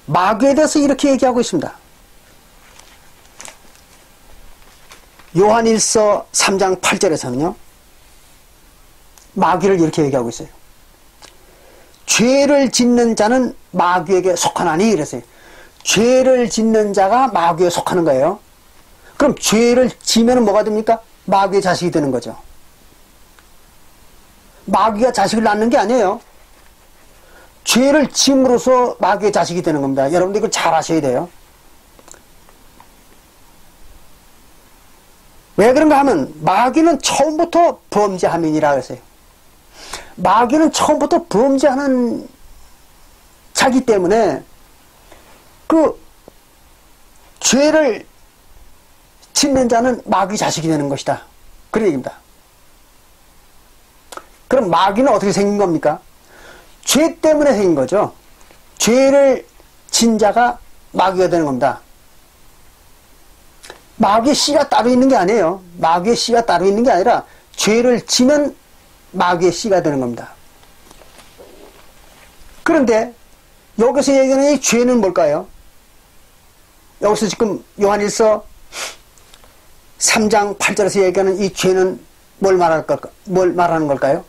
마귀에 대해서 이렇게 얘기하고 있습니다. 요한일서 3장 8절에서는요. 마귀를 이렇게 얘기하고 있어요. 죄를 짓는 자는 마귀에게 속하나니 이랬어요. 죄를 짓는 자가 마귀에 속하는 거예요. 그럼 죄를 지면 뭐가 됩니까? 마귀의 자식이 되는 거죠. 마귀가 자식을 낳는 게 아니에요. 죄를 짐으로써 마귀의 자식이 되는 겁니다. 여러분들 이걸 잘 아셔야 돼요. 왜 그런가 하면 마귀는 처음부터 범죄함이니라 그랬어요. 마귀는 처음부터 범죄하는 자기 때문에 그 죄를 짓는 자는 마귀 자식이 되는 것이다. 그런 얘기입니다. 그럼 마귀는 어떻게 생긴 겁니까? 죄 때문에 생긴 거죠. 죄를 진 자가 마귀가 되는 겁니다. 마귀의 씨가 따로 있는 게 아니에요. 마귀의 씨가 따로 있는 게 아니라 죄를 지면 마귀의 씨가 되는 겁니다. 그런데 여기서 얘기하는 이 죄는 뭘까요? 여기서 지금 요한일서 3장 8절에서 얘기하는 이 죄는 뭘 말하는 걸까요?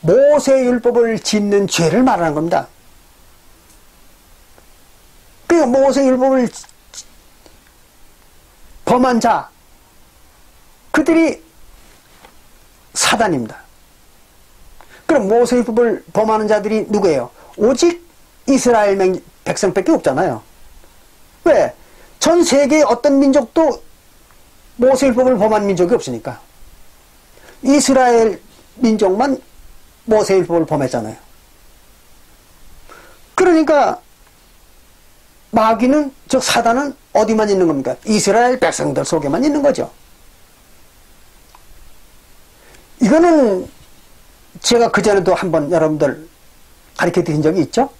모세율법을 짓는 죄를 말하는 겁니다. 그러니까 모세율법을 범한 자, 그들이 사단입니다. 그럼 모세율법을 범하는 자들이 누구예요? 오직 이스라엘 백성밖에 없잖아요. 왜? 전 세계의 어떤 민족도 모세율법을 범한 민족이 없으니까. 이스라엘 민족만 모세율법을 범했잖아요. 그러니까 마귀는, 즉 사단은 어디만 있는 겁니까? 이스라엘 백성들 속에만 있는 거죠. 이거는 제가 그전에도 한번 여러분들 가르쳐 드린 적이 있죠?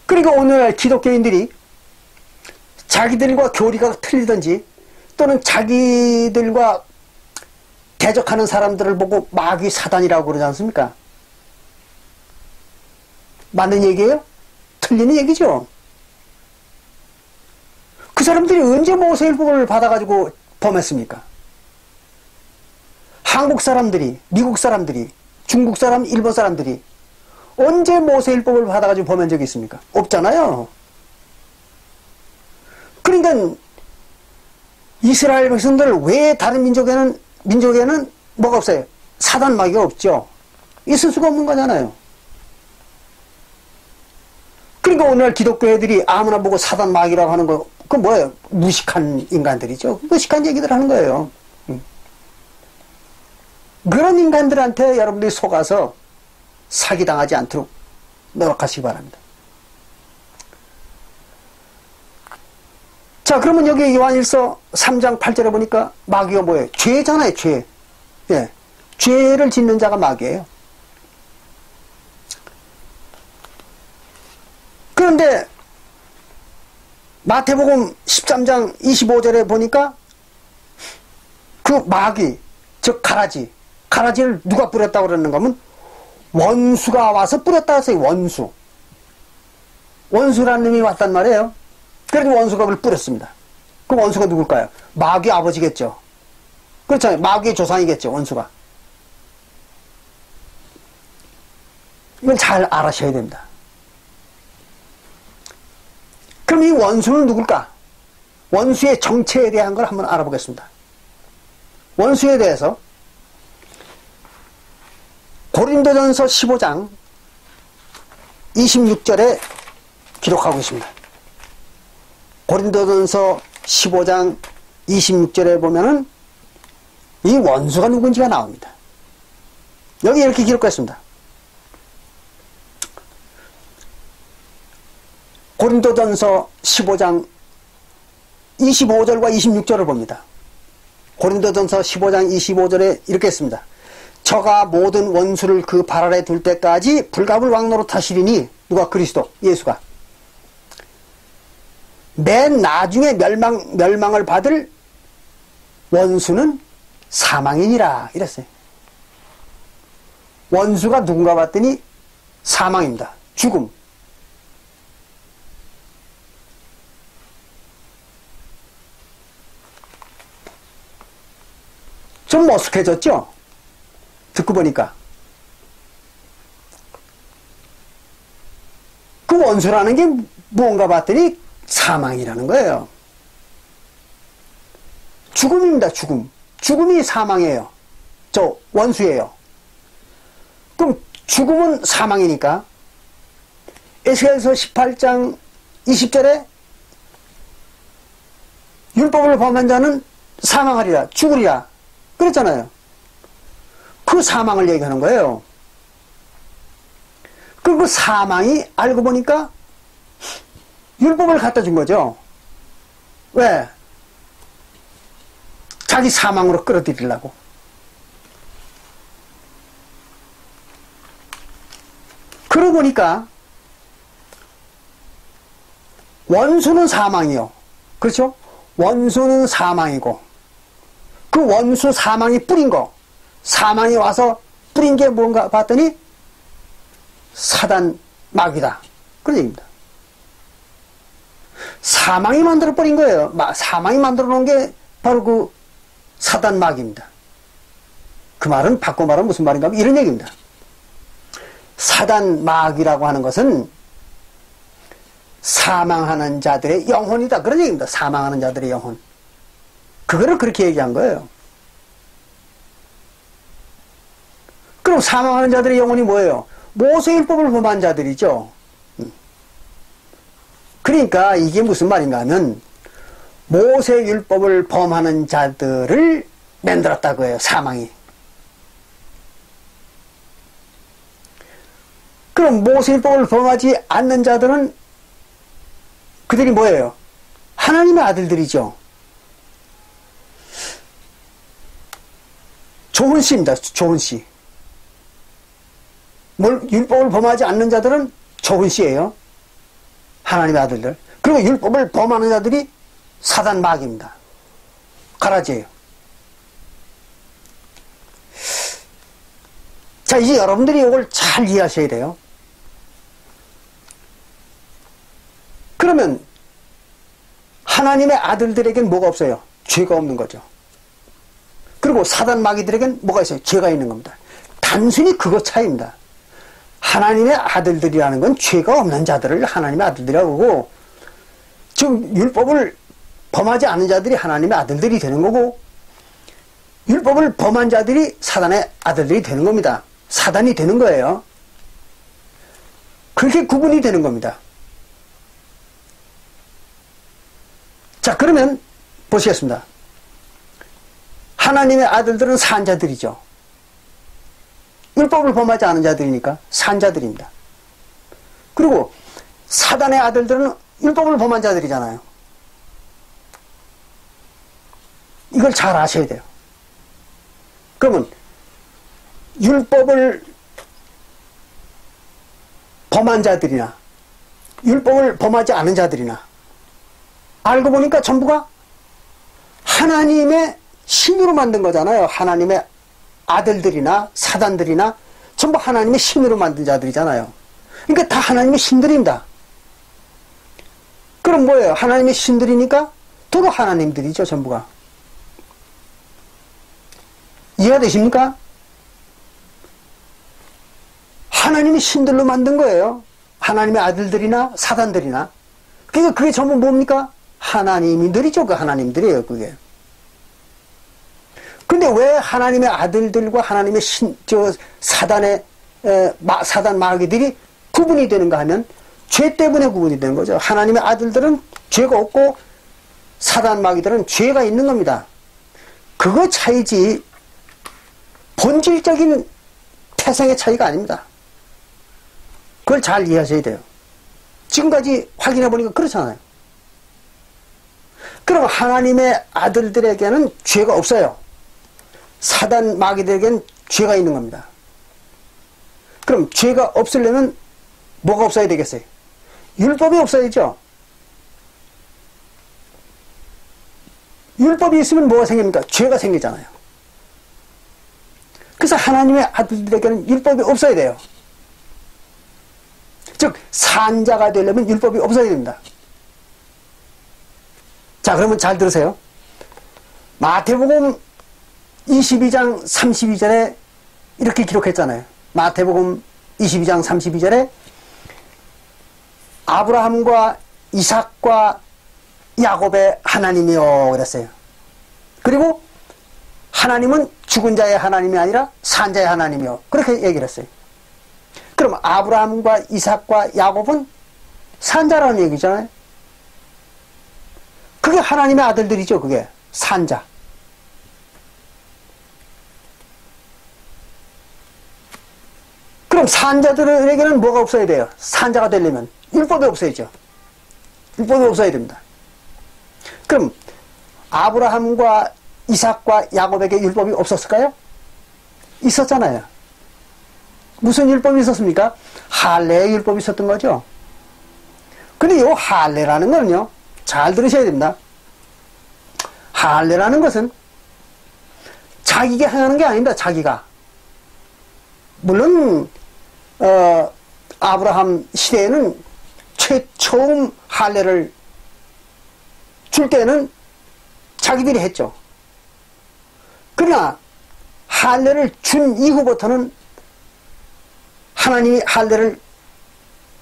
그러니까 오늘날 기독교인들이 자기들과 교리가 틀리든지 또는 자기들과 대적하는 사람들을 보고 마귀 사단이라고 그러지 않습니까? 맞는 얘기예요? 틀리는 얘기죠. 그 사람들이 언제 모세율법을 받아가지고 범했습니까? 한국 사람들이, 미국 사람들이, 중국 사람, 일본 사람들이 언제 모세율법을 받아가지고 범한 적이 있습니까? 없잖아요. 그러니까 이스라엘 백성들 왜 다른 민족에는 뭐가 없어요? 사단 마귀가 없죠. 있을 수가 없는 거잖아요. 그러니까 오늘 기독교 애들이 아무나 보고 사단 마귀라고 하는 거, 그건 뭐예요? 무식한 인간들이죠. 무식한 얘기들 하는 거예요. 그런 인간들한테 여러분들이 속아서 사기당하지 않도록 노력하시기 바랍니다. 자, 그러면 여기 요한일서 3장 8절에 보니까 마귀가 뭐예요? 죄잖아요, 죄. 예. 죄를 짓는 자가 마귀예요. 그런데 마태복음 13장 25절에 보니까 그 마귀, 즉 가라지를 누가 뿌렸다고 그러는가 하면 원수가 와서 뿌렸다 했어요. 원수라는 놈이 왔단 말이에요. 그래서 원수가 그걸 뿌렸습니다. 그 원수가 누굴까요? 마귀 아버지겠죠. 그렇잖아요. 마귀의 조상이겠죠, 원수가. 이걸 잘 알아셔야 됩니다. 그럼 이 원수는 누굴까? 원수의 정체에 대한 걸 한번 알아보겠습니다. 원수에 대해서 고린도전서 15장 26절에 기록하고 있습니다. 고린도전서 15장 26절에 보면은 이 원수가 누군지가 나옵니다. 여기 이렇게 기록했습니다. 고린도전서 15장 25절과 26절을 봅니다. 고린도전서 15장 25절에 이렇게 했습니다. 저가 모든 원수를 그 발 아래 둘 때까지 불갑을 왕노로 타시리니, 누가? 그리스도 예수가. 맨 나중에 멸망을 받을 원수는 사망이니라 이랬어요. 원수가 누군가 봤더니 사망입니다. 죽음. 좀 머쓱해졌죠? 듣고 보니까. 그 원수라는 게 뭔가 봤더니 사망이라는 거예요. 죽음입니다. 죽음이 사망이에요. 저 원수예요. 그럼 죽음은 사망이니까 에스겔서 18장 20절에 율법을 범한 자는 사망하리라, 죽으리라 그랬잖아요. 그 사망을 얘기하는 거예요. 그 사망이 알고 보니까 율법을 갖다 준 거죠. 왜? 자기 사망으로 끌어들이려고. 그러고 보니까 원수는 사망이요. 그렇죠? 원수는 사망이고 그 원수 사망이 뿌린 거, 사망이 와서 뿌린 게 뭔가 봤더니 사단 마귀다. 그런 얘기입니다. 사망이 만들어 버린 거예요. 사망이 만들어 놓은 게 바로 그 사단 마귀입니다. 그 말은 바꿔 말하면 무슨 말인가 하면 이런 얘기입니다. 사단 마귀라고 하는 것은 사망하는 자들의 영혼이다. 그런 얘기입니다. 사망하는 자들의 영혼. 그거를 그렇게 얘기한 거예요. 그럼 사망하는 자들의 영혼이 뭐예요? 모세율법을 범한 자들이죠. 그러니까 이게 무슨 말인가 하면 모세율법을 범하는 자들을 만들었다고 해요. 사망이. 그럼 모세율법을 범하지 않는 자들은 그들이 뭐예요? 하나님의 아들들이죠. 좋은 씨입니다. 좋은 씨. 율법을 범하지 않는 자들은 좋은 씨예요. 하나님의 아들들. 그리고 율법을 범하는 자들이 사단 마귀입니다. 가라지예요. 자, 이제 여러분들이 이걸 잘 이해하셔야 돼요. 그러면 하나님의 아들들에겐 뭐가 없어요? 죄가 없는 거죠. 그리고 사단 마귀들에겐 뭐가 있어요? 죄가 있는 겁니다. 단순히 그것 차이입니다. 하나님의 아들들이라는 건 죄가 없는 자들을 하나님의 아들들이라고 하고, 지금 율법을 범하지 않은 자들이 하나님의 아들들이 되는 거고, 율법을 범한 자들이 사단의 아들들이 되는 겁니다. 사단이 되는 거예요. 그렇게 구분이 되는 겁니다. 자, 그러면 보시겠습니다. 하나님의 아들들은 산 자들이죠. 율법을 범하지 않은 자들이니까 산 자들입니다. 그리고 사단의 아들들은 율법을 범한 자들이잖아요. 이걸 잘 아셔야 돼요. 그러면 율법을 범한 자들이나 율법을 범하지 않은 자들이나 알고 보니까 전부가 하나님의 신으로 만든 거잖아요. 하나님의 아들들이나 사단들이나 전부 하나님의 신으로 만든 자들이잖아요. 그러니까 다 하나님의 신들입니다. 그럼 뭐예요? 하나님의 신들이니까 도로 하나님들이죠. 전부가. 이해가 되십니까? 하나님의 신들로 만든 거예요. 하나님의 아들들이나 사단들이나. 그러니까 그게 전부 뭡니까? 하나님들이죠. 그 하나님들이에요. 그게. 근데 왜 하나님의 아들들과 하나님의 사단 마귀들이 구분이 되는가 하면 죄 때문에 구분이 되는 거죠. 하나님의 아들들은 죄가 없고 사단 마귀들은 죄가 있는 겁니다. 그거 차이지 본질적인 태생의 차이가 아닙니다. 그걸 잘 이해하셔야 돼요. 지금까지 확인해 보니까 그렇잖아요. 그럼 하나님의 아들들에게는 죄가 없어요. 사단 마귀들에게는 죄가 있는 겁니다. 그럼 죄가 없으려면 뭐가 없어야 되겠어요? 율법이 없어야죠. 율법이 있으면 뭐가 생깁니까? 죄가 생기잖아요. 그래서 하나님의 아들들에게는 율법이 없어야 돼요. 즉 산자가 되려면 율법이 없어야 됩니다. 자, 그러면 잘 들으세요. 마태복음 22장 32절에 이렇게 기록했잖아요. 마태복음 22장 32절에 아브라함과 이삭과 야곱의 하나님이요 그랬어요. 그리고 하나님은 죽은 자의 하나님이 아니라 산 자의 하나님이요 그렇게 얘기를 했어요. 그럼 아브라함과 이삭과 야곱은 산자라는 얘기잖아요. 그게 하나님의 아들들이죠. 그게 산자. 그럼 산자들에게는 뭐가 없어야 돼요? 산자가 되려면 율법이 없어야죠. 율법이 없어야 됩니다. 그럼 아브라함과 이삭과 야곱에게 율법이 없었을까요? 있었잖아요. 무슨 율법이 있었습니까? 할례의 율법이 있었던 거죠. 근데 이 할례라는 거는요, 잘 들으셔야 됩니다. 할례라는 것은 자기가 행하는 게 아닙니다. 자기가. 물론 아브라함 시대에는 처음 할례를 줄 때는 자기들이 했죠. 그러나 할례를 준 이후부터는 하나님이 할례를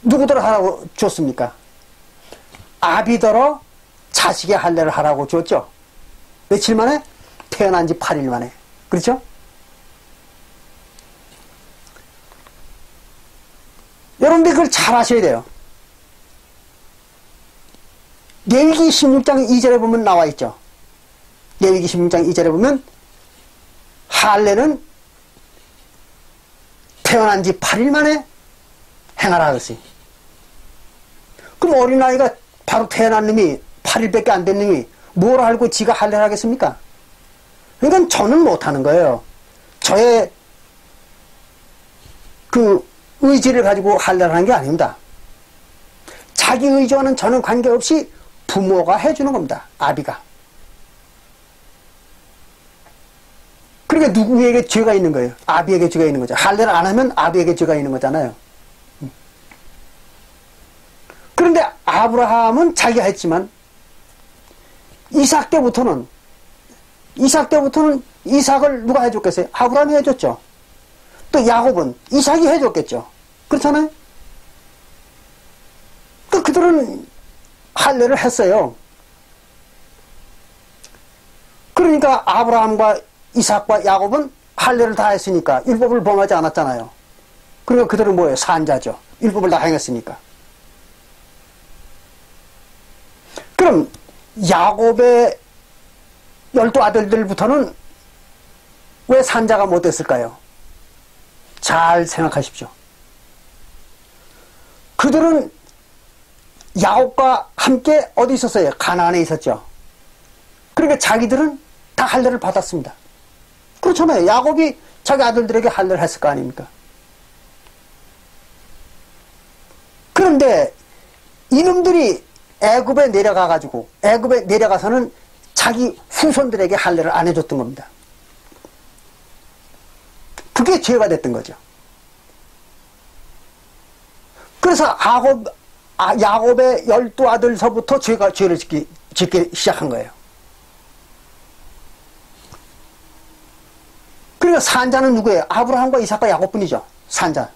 누구더러 하라고 줬습니까? 아비더러 자식의 할례를 하라고 줬죠. 며칠 만에? 태어난 지 8일 만에. 그렇죠? 여러분들 그걸 잘 아셔야 돼요. 레위기 16장 2절에 보면 나와 있죠. 레위기 16장 2절에 보면 할례는 태어난 지 8일 만에 행하라 그랬어요. 그럼 어린아이가 바로 태어난 놈이 8일밖에 안 된 놈이 뭘 알고 지가 할례를 하겠습니까? 그러니까 저는 못하는 거예요. 저의 그 의지를 가지고 할례를 하는 게 아닙니다. 자기 의지와는 저는 관계없이 부모가 해주는 겁니다. 아비가. 그러니까 누구에게 죄가 있는 거예요? 아비에게 죄가 있는 거죠. 할례를 안 하면 아비에게 죄가 있는 거잖아요. 그런데 아브라함은 자기가 했지만 이삭 때부터는 이삭을 누가 해줬겠어요? 아브라함이 해줬죠. 또 야곱은 이삭이 해줬겠죠. 그렇잖아요. 또 그들은 할례를 했어요. 그러니까 아브라함과 이삭과 야곱은 할례를 다 했으니까 율법을 범하지 않았잖아요. 그러니까 그들은 뭐예요? 산자죠. 율법을 다 행했으니까. 그럼 야곱의 12아들들부터는 왜 산자가 못됐을까요? 잘 생각하십시오. 그들은 야곱과 함께 어디 있었어요? 가나안에 있었죠. 그러니까 자기들은 다 할례를 받았습니다. 그렇잖아요. 야곱이 자기 아들들에게 할례를 했을 거 아닙니까? 그런데 이놈들이 애굽에 내려가서는 자기 후손들에게 할례를 안 해줬던 겁니다. 그게 죄가 됐던 거죠. 그래서 야곱의 12아들서부터 죄를 짓기 시작한 거예요. 그러니까 산자는 누구예요? 아브라함과 이삭과 야곱뿐이죠. 산자.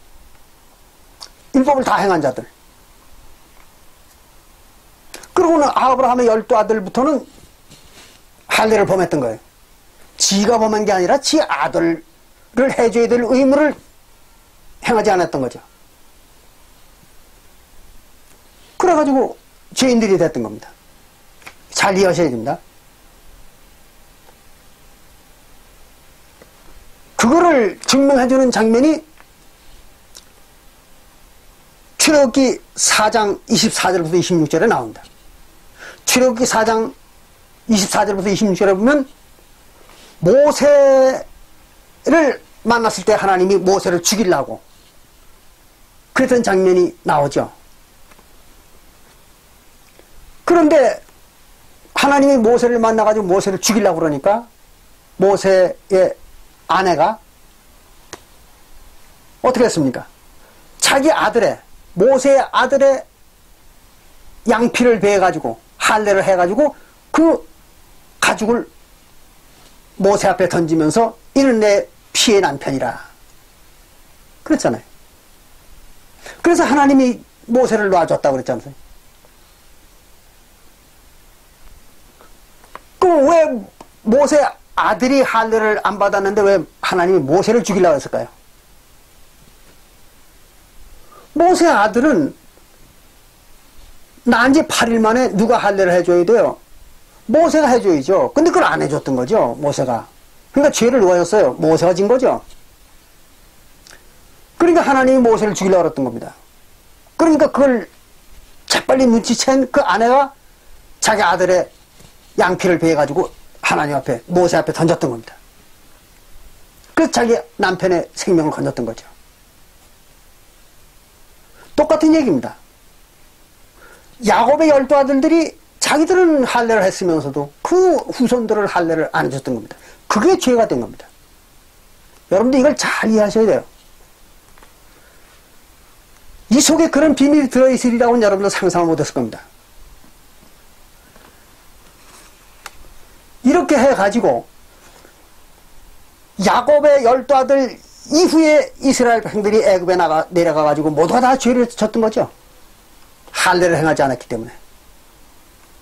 율법을 다 행한 자들. 그러고는 아브라함의 12아들부터는 할례를 범했던 거예요. 지가 범한 게 아니라 지 아들을 해줘야 될 의무를 행하지 않았던 거죠. 그래가지고 죄인들이 됐던 겁니다. 잘 이해하셔야 됩니다. 그거를 증명해주는 장면이 출애굽기 4장 24절부터 26절에 나옵니다. 출애굽기 4장 24절부터 26절에 보면 모세를 만났을 때 하나님이 모세를 죽이려고 그랬던 장면이 나오죠. 그런데 하나님이 모세를 만나가지고 모세를 죽이려고 그러니까 모세의 아내가 어떻게 했습니까? 자기 아들의 모세의 아들의 양피를 베어가지고 할례를 해가지고 그 가죽을 모세 앞에 던지면서 이는 내 피의 남편이라 그랬잖아요. 그래서 하나님이 모세를 놔줬다고 그랬잖아요. 그럼 왜 모세 아들이 할례를 안 받았는데 왜 하나님이 모세를 죽이려고 했을까요? 모세 아들은 난 지 8일 만에 누가 할례를 해줘야 돼요? 모세가 해줘야죠. 근데 그걸 안 해줬던 거죠, 모세가. 그러니까 죄를 누가 졌어요? 모세가 진 거죠. 그러니까 하나님이 모세를 죽이려고 했던 겁니다. 그러니까 그걸 재빨리 눈치챈 그 아내가 자기 아들의 양피를 베어가지고 하나님 앞에, 모세 앞에 던졌던 겁니다. 그래서 자기 남편의 생명을 건졌던 거죠. 똑같은 얘기입니다. 야곱의 12아들들이 자기들은 할례를 했으면서도 그 후손들을 할례를 안 해줬던 겁니다. 그게 죄가 된 겁니다. 여러분들 이걸 잘 이해하셔야 돼요. 이 속에 그런 비밀이 들어있으리라고는 여러분들 상상을 못했을 겁니다. 이렇게 해가지고 야곱의 12아들 이후에 이스라엘 백성들이 애굽에 내려가가지고 모두가 다 죄를 졌던 거죠. 할례를 행하지 않았기 때문에.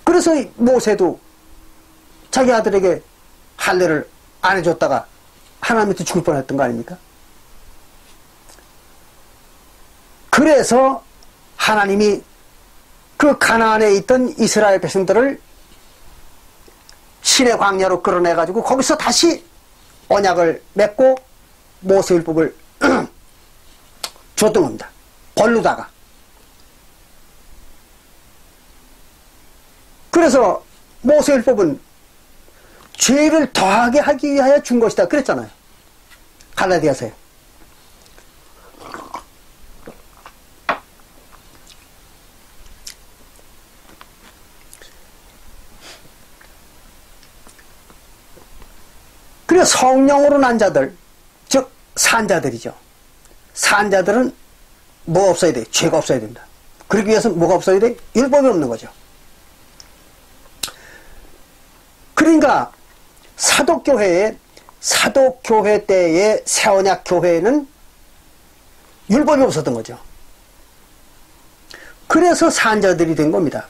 그래서 모세도 자기 아들에게 할례를 안 해줬다가 하나님한테 죽을 뻔했던 거 아닙니까? 그래서 하나님이 그 가나안에 있던 이스라엘 백성들을 신의 광야로 끌어내가지고 거기서 다시 언약을 맺고 모세율법을 줬던 겁니다. 벌루다가. 그래서 모세율법은 죄를 더하게 하기 위하여 준 것이다 그랬잖아요. 갈라디아서에. 그래서 성령으로 난 자들, 즉 산자들이죠. 산자들은 뭐가 없어야 돼? 죄가 없어야 된다. 그러기 위해서는 뭐가 없어야 돼? 율법이 없는 거죠. 그러니까 사도교회 때의 새언약교회에는 율법이 없었던 거죠. 그래서 산자들이 된 겁니다.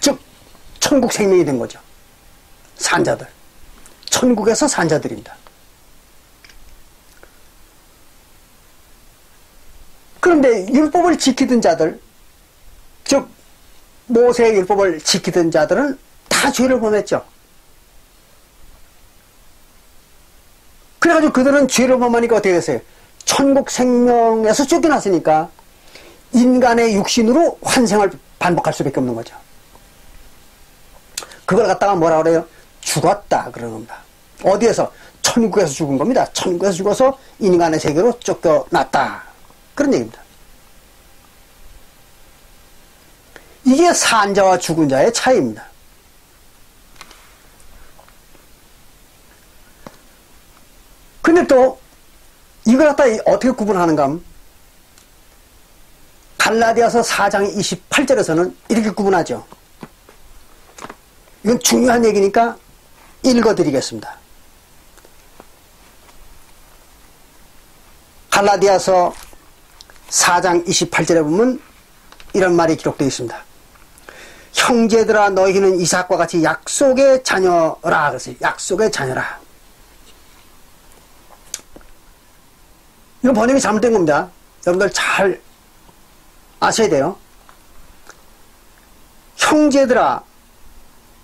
즉 천국 생명이 된 거죠. 산자들. 천국에서 산자들입니다. 그런데 율법을 지키던 자들, 즉 모세의 율법을 지키던 자들은 다 죄를 범했죠. 그래가지고 그들은 죄를 범하니까 어떻게 됐어요? 천국 생명에서 쫓겨났으니까 인간의 육신으로 환생을 반복할 수밖에 없는 거죠. 그걸 갖다가 뭐라 그래요? 죽었다 그러는 겁니다. 어디에서? 천국에서 죽은 겁니다. 천국에서 죽어서 인간의 세계로 쫓겨났다 그런 얘기입니다. 이게 산자와 죽은 자의 차이입니다. 근데 또 이걸 갖다 어떻게 구분하는가 하면 갈라디아서 4장 28절에서는 이렇게 구분하죠. 이건 중요한 얘기니까 읽어드리겠습니다. 갈라디아서 4장 28절에 보면 이런 말이 기록되어 있습니다. 형제들아 너희는 이삭과 같이 약속의 자녀라 그랬어요. 약속의 자녀라. 이건 번역이 잘못된 겁니다. 여러분들 잘 아셔야 돼요. 형제들아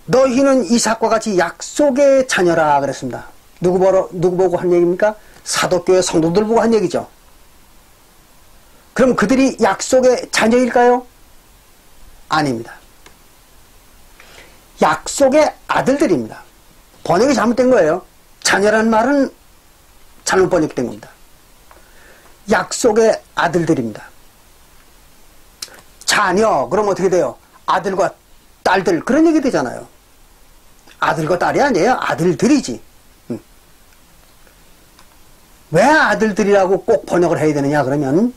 너희는 이삭과 같이 약속의 자녀라 그랬습니다. 누구 보고 한 얘기입니까? 사도교회 성도들 보고 한 얘기죠. 그럼 그들이 약속의 자녀일까요? 아닙니다. 약속의 아들들입니다. 번역이 잘못된 거예요. 자녀라는 말은 잘못 번역된 겁니다. 약속의 아들들입니다. 자녀, 그럼 어떻게 돼요? 아들과 딸들, 그런 얘기 되잖아요. 아들과 딸이 아니에요. 아들들이지. 왜 아들들이라고 꼭 번역을 해야 되느냐 그러면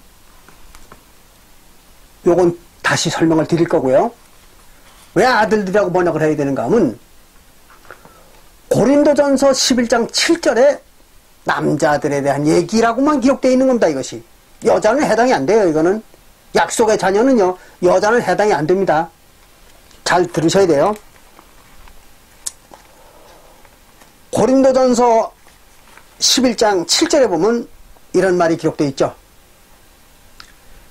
요건 다시 설명을 드릴 거고요. 왜 아들들이라고 번역을 해야 되는가 하면 고린도전서 11장 7절에 남자들에 대한 얘기라고만 기록되어 있는 겁니다. 이것이 여자는 해당이 안 돼요. 이거는 약속의 자녀는요 여자는 해당이 안 됩니다. 잘 들으셔야 돼요. 고린도전서 11장 7절에 보면 이런 말이 기록되어 있죠.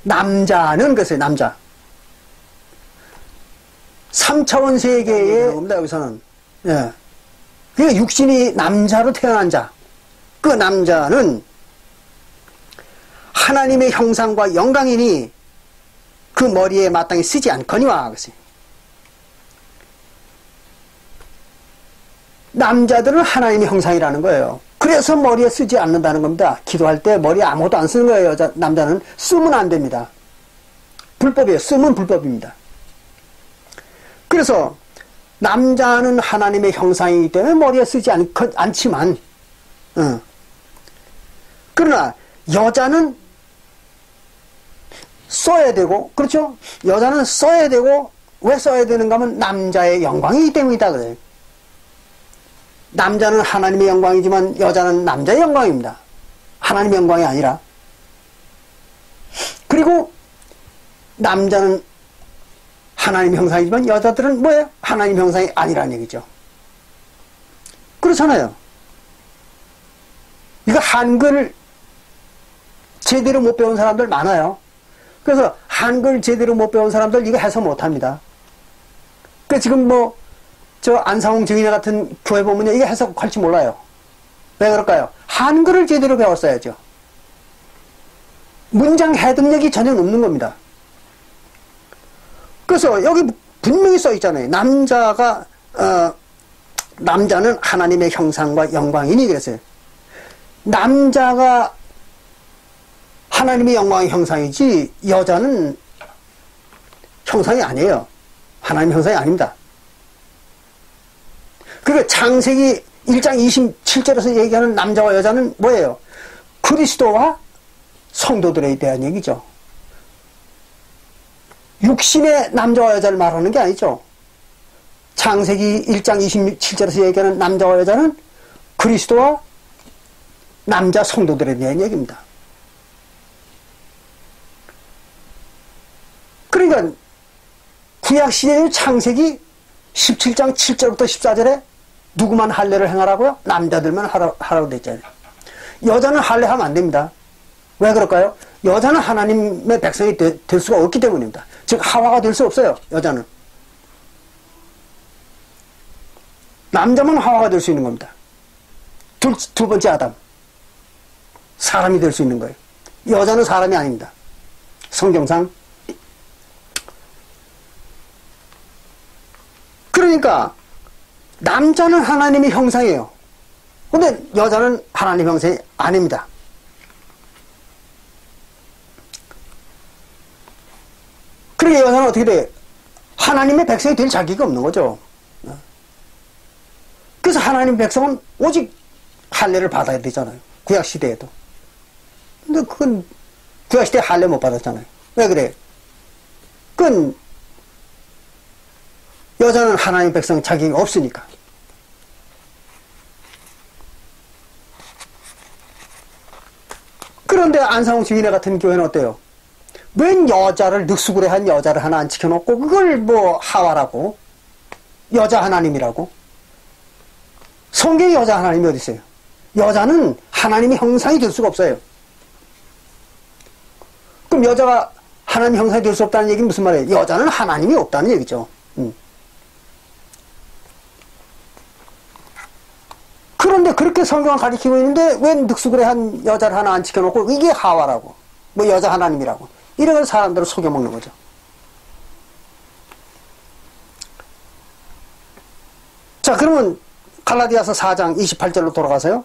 남자는 그랬어요. 남자. 3차원 세계의 겁니다. 여기서는. 예. 그 육신이 남자로 태어난 자. 그 남자는 하나님의 형상과 영광이니 그 머리에 마땅히 쓰지 않거니와. 그랬어요. 남자들은 하나님의 형상이라는 거예요. 그래서 머리에 쓰지 않는다는 겁니다. 기도할 때 머리에 아무것도 안 쓰는 거예요. 남자는 쓰면 안 됩니다. 불법이에요. 쓰면 불법입니다. 그래서 남자는 하나님의 형상이기 때문에 머리에 쓰지 않지만 그러나 여자는 써야 되고, 그렇죠? 여자는 써야 되고, 왜 써야 되는가 하면 남자의 영광이기 때문이다 그래요. 남자는 하나님의 영광이지만 여자는 남자의 영광입니다. 하나님의 영광이 아니라. 그리고 남자는 하나님 형상이지만 여자들은 뭐예요? 하나님 형상이 아니라는 얘기죠. 그렇잖아요. 이거 한글 제대로 못 배운 사람들 많아요. 그래서 한글 제대로 못 배운 사람들 이거 해석 못합니다. 그러니까 지금 뭐 저 안상홍 증인회 같은 교회 보면요, 이게 해석할지 몰라요. 왜 그럴까요? 한글을 제대로 배웠어야죠. 문장 해석력이 전혀 없는 겁니다. 그래서 여기 분명히 써 있잖아요. 남자는 하나님의 형상과 영광이니 그랬어요. 남자가 하나님의 영광의 형상이지 여자는 형상이 아니에요. 하나님의 형상이 아닙니다. 그리고 창세기 1장 27절에서 얘기하는 남자와 여자는 뭐예요? 그리스도와 성도들에 대한 얘기죠. 육신의 남자와 여자를 말하는 게 아니죠. 창세기 1장 27절에서 얘기하는 남자와 여자는 그리스도와 남자 성도들에 대한 얘기입니다. 그러니까 구약시대의 창세기 17장 7절부터 14절에 누구만 할례를 행하라고요? 남자들만 하라고 됐잖아요. 여자는 할례하면 안 됩니다. 왜 그럴까요? 여자는 하나님의 백성이 될 수가 없기 때문입니다. 즉 하와가 될 수 없어요. 여자는. 남자만 하와가 될 수 있는 겁니다. 두 번째 아담. 사람이 될 수 있는 거예요. 여자는 사람이 아닙니다. 성경상. 그러니까 남자는 하나님의 형상이에요. 근데 여자는 하나님의 형상이 아닙니다. 그러니까 여자는 어떻게 돼? 하나님의 백성이 될 자격이 없는 거죠. 그래서 하나님의 백성은 오직 할례를 받아야 되잖아요. 구약시대에도. 근데 그건 구약시대에 할례 못 받았잖아요. 왜 그래? 그건 여자는 하나님의 백성 자격이 없으니까. 그런데 안상홍 증인회 같은 교회는 어때요? 웬 여자를 늑수구레한 여자를 하나 안 지켜놓고 그걸 뭐 하와라고 여자 하나님이라고. 성경에 여자 하나님이 어디 있어요? 여자는 하나님의 형상이 될 수가 없어요. 그럼 여자가 하나님 형상이 될 수 없다는 얘기는 무슨 말이에요? 여자는 하나님이 없다는 얘기죠. 그런데 그렇게 성경을 가리키고 있는데 웬 늑수구레한 여자를 하나 안 지켜놓고 이게 하와라고 뭐 여자 하나님이라고 이런 사람들을 속여먹는 거죠. 자, 그러면 갈라디아서 4장 28절로 돌아가세요.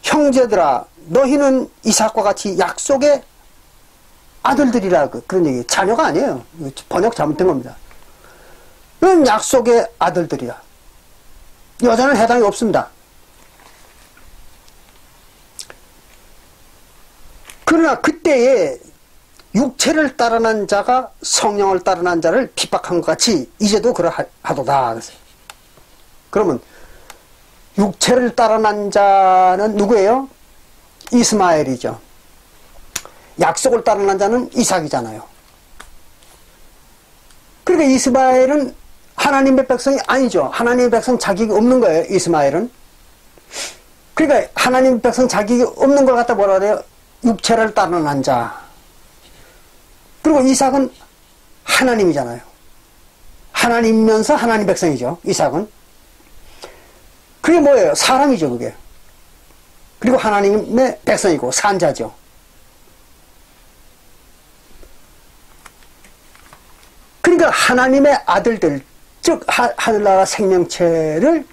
형제들아 너희는 이삭과 같이 약속의 아들들이라 그런 얘기. 자녀가 아니에요. 번역 잘못된 겁니다. 너는 약속의 아들들이라. 여자는 해당이 없습니다. 그러나 그때에 육체를 따르는 자가 성령을 따르는 자를 핍박한 것 같이 이제도 그러하도다. 그러면 육체를 따르는 자는 누구예요? 이스마엘이죠. 약속을 따르는 자는 이삭이잖아요. 그러니까 이스마엘은 하나님의 백성이 아니죠. 하나님의 백성 자격이 없는 거예요. 이스마엘은. 그러니까 하나님의 백성 자격이 없는 걸 갖다 뭐라 그래요? 육체를 따르는 자. 그리고 이삭은 하나님이잖아요. 하나님이면서 하나님 백성이죠. 이삭은. 그게 뭐예요? 사람이죠, 그게. 그리고 하나님의 백성이고 산자죠. 그러니까 하나님의 아들들, 즉 하늘나라 생명체를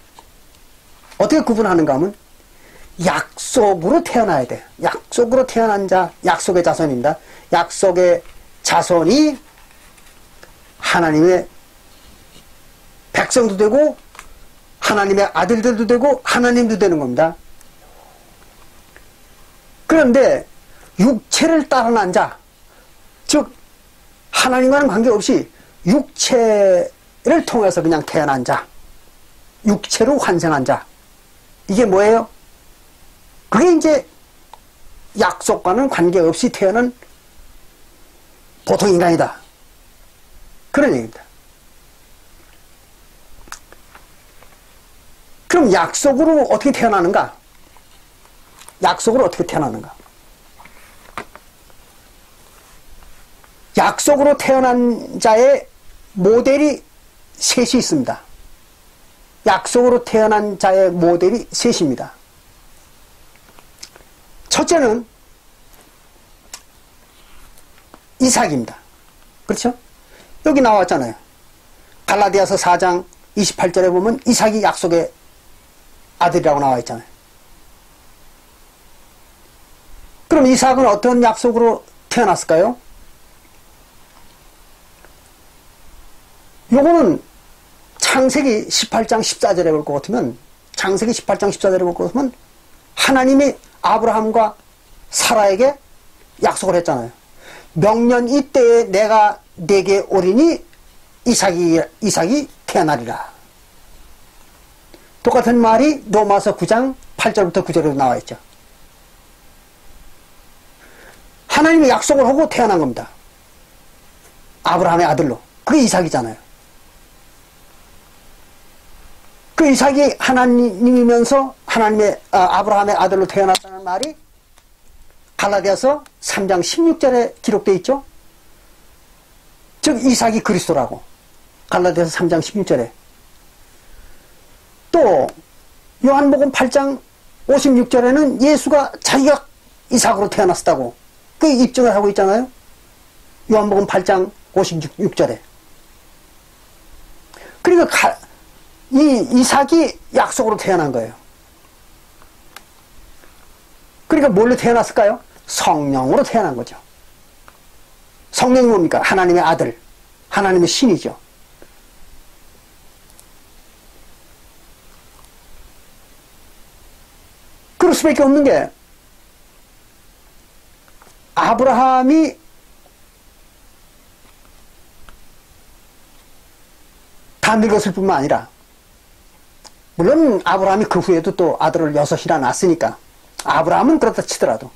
어떻게 구분하는가 하면 약속으로 태어나야 돼. 약속으로 태어난 자, 약속의 자손입니다. 약속의 자손이 하나님의 백성도 되고 하나님의 아들들도 되고 하나님도 되는 겁니다. 그런데 육체를 따라 난 자, 즉 하나님과는 관계없이 육체를 통해서 그냥 태어난 자, 육체로 환생한 자, 이게 뭐예요? 그게 이제 약속과는 관계없이 태어난 보통 인간이다. 그런 얘기입니다. 그럼 약속으로 어떻게 태어나는가? 약속으로 어떻게 태어나는가? 약속으로 태어난 자의 모델이 셋이 있습니다. 약속으로 태어난 자의 모델이 셋입니다. 첫째는 이삭입니다. 그렇죠? 여기 나왔잖아요. 갈라디아서 4장 28절에 보면 이삭이 약속의 아들이라고 나와 있잖아요. 그럼 이삭은 어떤 약속으로 태어났을까요? 요거는 창세기 18장 14절에 볼 것 같으면, 창세기 18장 14절에 볼 것 같으면 하나님이 아브라함과 사라에게 약속을 했잖아요. 명년 이때에 내가 네게 오리니 이삭이 태어나리라. 똑같은 말이 로마서 9장 8절부터 9절에도 나와 있죠. 하나님이 약속을 하고 태어난 겁니다. 아브라함의 아들로. 그게 이삭이잖아요. 그 이삭이 하나님이면서 아브라함의 아들로 태어났다는 말이 갈라디아서 3장 16절에 기록되어 있죠. 즉 이삭이 그리스도라고. 갈라디아서 3장 16절에. 또 요한복음 8장 56절에는 예수가 자기가 이삭으로 태어났다고 그 입증을 하고 있잖아요. 요한복음 8장 56절에. 그러니까 이 이삭이 약속으로 태어난 거예요. 그러니까 뭘로 태어났을까요? 성령으로 태어난 거죠. 성령이 뭡니까? 하나님의 아들, 하나님의 신이죠. 그럴 수밖에 없는 게 아브라함이 다 늙었을 뿐만 아니라, 물론 아브라함이 그 후에도 또 아들을 6이나 낳았으니까 아브라함은 그렇다 치더라도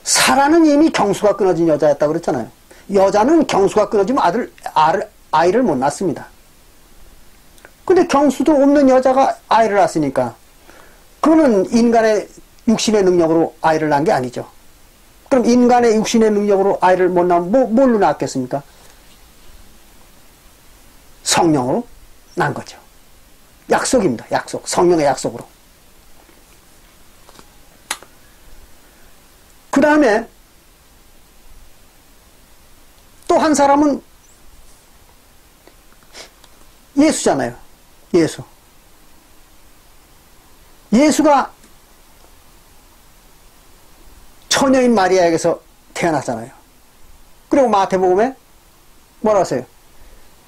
사라는 이미 경수가 끊어진 여자였다고 그랬잖아요. 여자는 경수가 끊어지면 아이를 못 낳습니다. 근데 경수도 없는 여자가 아이를 낳았으니까 그거는 인간의 육신의 능력으로 아이를 낳은 게 아니죠. 그럼 인간의 육신의 능력으로 아이를 못 낳으면 뭘로 낳았겠습니까? 성령으로 낳은 거죠. 약속입니다. 약속. 성령의 약속으로. 그 다음에 또 한 사람은 예수잖아요. 예수. 예수가 처녀인 마리아에게서 태어났잖아요. 그리고 마태복음에 뭐라고 하세요?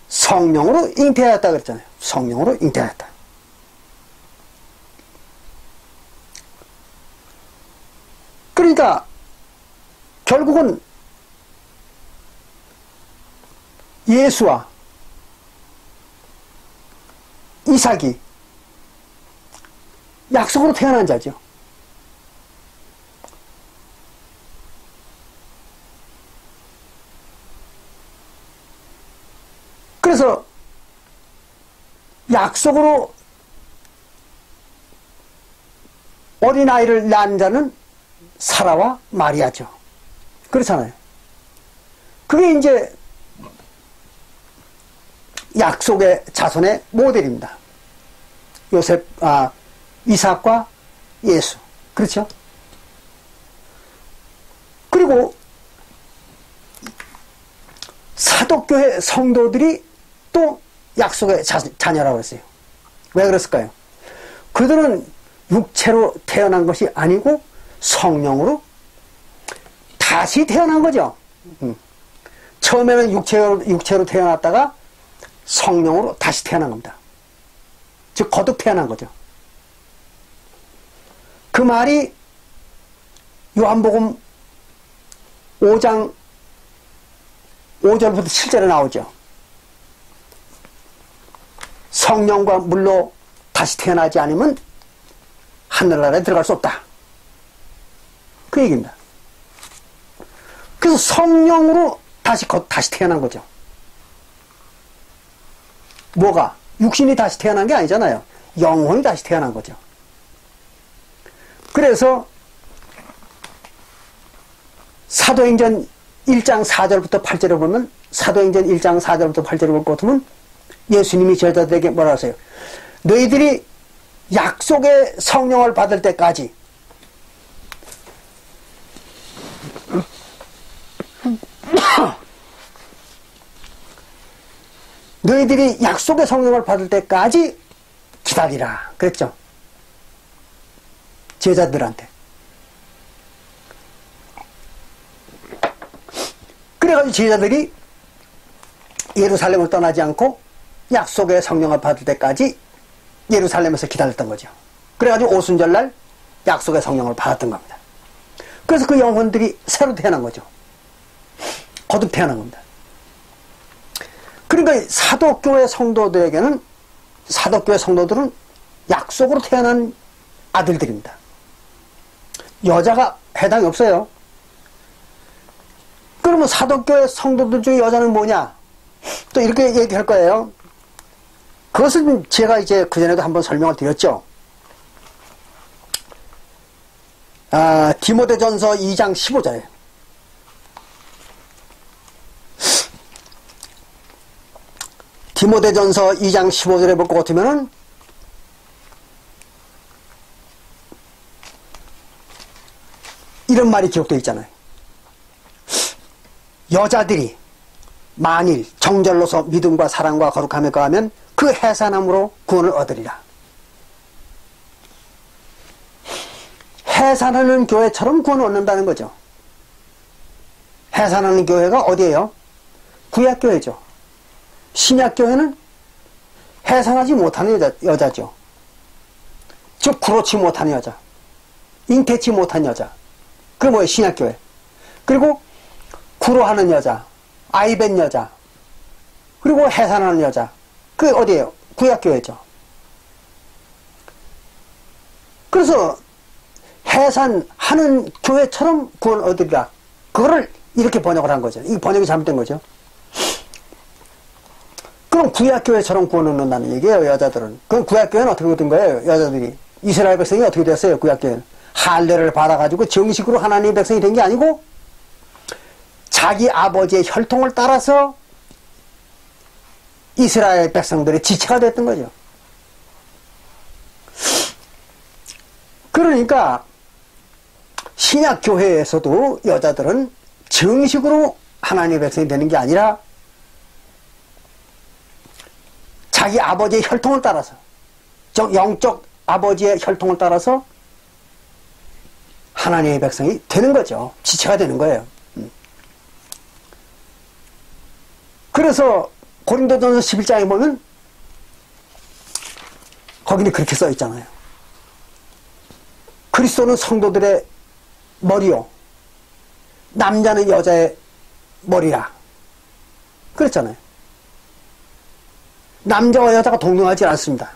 성령으로 잉태하였다 그랬잖아요. 성령으로 잉태하였다. 그러니까 결국은 예수와 이삭이 약속으로 태어난 자죠. 그래서 약속으로 어린아이를 낳은 자는 사라와 마리아죠. 그렇잖아요. 그게 이제 약속의 자손의 모델입니다. 이삭과 예수. 그렇죠? 그리고 사도교회 성도들이 또 약속의 자녀라고 했어요. 왜 그랬을까요? 그들은 육체로 태어난 것이 아니고 성령으로 다시 태어난 거죠. 처음에는 육체로 태어났다가 성령으로 다시 태어난 겁니다. 즉 거듭 태어난 거죠. 그 말이 요한복음 5장 5절부터 7절에 나오죠. 성령과 물로 다시 태어나지 않으면 하늘나라에 들어갈 수 없다. 그 얘기입니다. 그래서 성령으로 다시 태어난 거죠. 뭐가? 육신이 다시 태어난 게 아니잖아요. 영혼이 다시 태어난 거죠. 그래서 사도행전 1장 4절부터 8절에 보면 사도행전 1장 4절부터 8절에 보면 예수님이 제자들에게 뭐라 하세요? 너희들이 약속의 성령을 받을 때까지 너희들이 약속의 성령을 받을 때까지 기다리라 그랬죠. 제자들한테. 그래가지고 제자들이 예루살렘을 떠나지 않고 약속의 성령을 받을 때까지 예루살렘에서 기다렸던 거죠. 그래가지고 오순절날 약속의 성령을 받았던 겁니다. 그래서 그 영혼들이 새로 태어난 거죠. 거듭 태어난 겁니다. 그러니까 사도교회 성도들에게는, 사도교회 성도들은 약속으로 태어난 아들들입니다. 여자가 해당이 없어요. 그러면 사도교회 성도들 중에 여자는 뭐냐? 또 이렇게 얘기할 거예요. 그것은 제가 이제 그전에도 한번 설명을 드렸죠. 디모데전서 2장 15절에 디모데전서 2장 15절에 볼 것 같으면은 이런 말이 기록되어 있잖아요. 여자들이 만일 정절로서 믿음과 사랑과 거룩함에 거하면 그 해산함으로 구원을 얻으리라. 해산하는 교회처럼 구원을 얻는다는 거죠. 해산하는 교회가 어디예요? 구약교회죠. 신약교회는 해산하지 못하는 여자죠. 즉 구로치 못하는 여자, 잉태치 못한 여자. 그게 뭐예요? 신약교회. 그리고 구로하는 여자, 아이벤 여자, 그리고 해산하는 여자. 그게 어디예요? 구약교회죠. 그래서 해산하는 교회처럼 구원을 얻으리라. 그거를 이렇게 번역을 한 거죠. 이 번역이 잘못된 거죠. 그럼 구약교회처럼 구원을 얻는다는 얘기예요, 여자들은. 그럼 구약교회는 어떻게 된 거예요, 여자들이? 이스라엘 백성이 어떻게 됐어요, 구약교회는? 할례를 받아가지고 정식으로 하나님의 백성이 된 게 아니고 자기 아버지의 혈통을 따라서 이스라엘 백성들의 지체가 됐던 거죠. 그러니까 신약교회에서도 여자들은 정식으로 하나님의 백성이 되는 게 아니라 자기 아버지의 혈통을 따라서, 영적 아버지의 혈통을 따라서 하나님의 백성이 되는 거죠. 지체가 되는 거예요. 그래서 고린도전서 11장에 보면 거기는 그렇게 써 있잖아요. 그리스도는 성도들의 머리요, 남자는 여자의 머리라. 그랬잖아요. 남자와 여자가 동등하지 않습니다.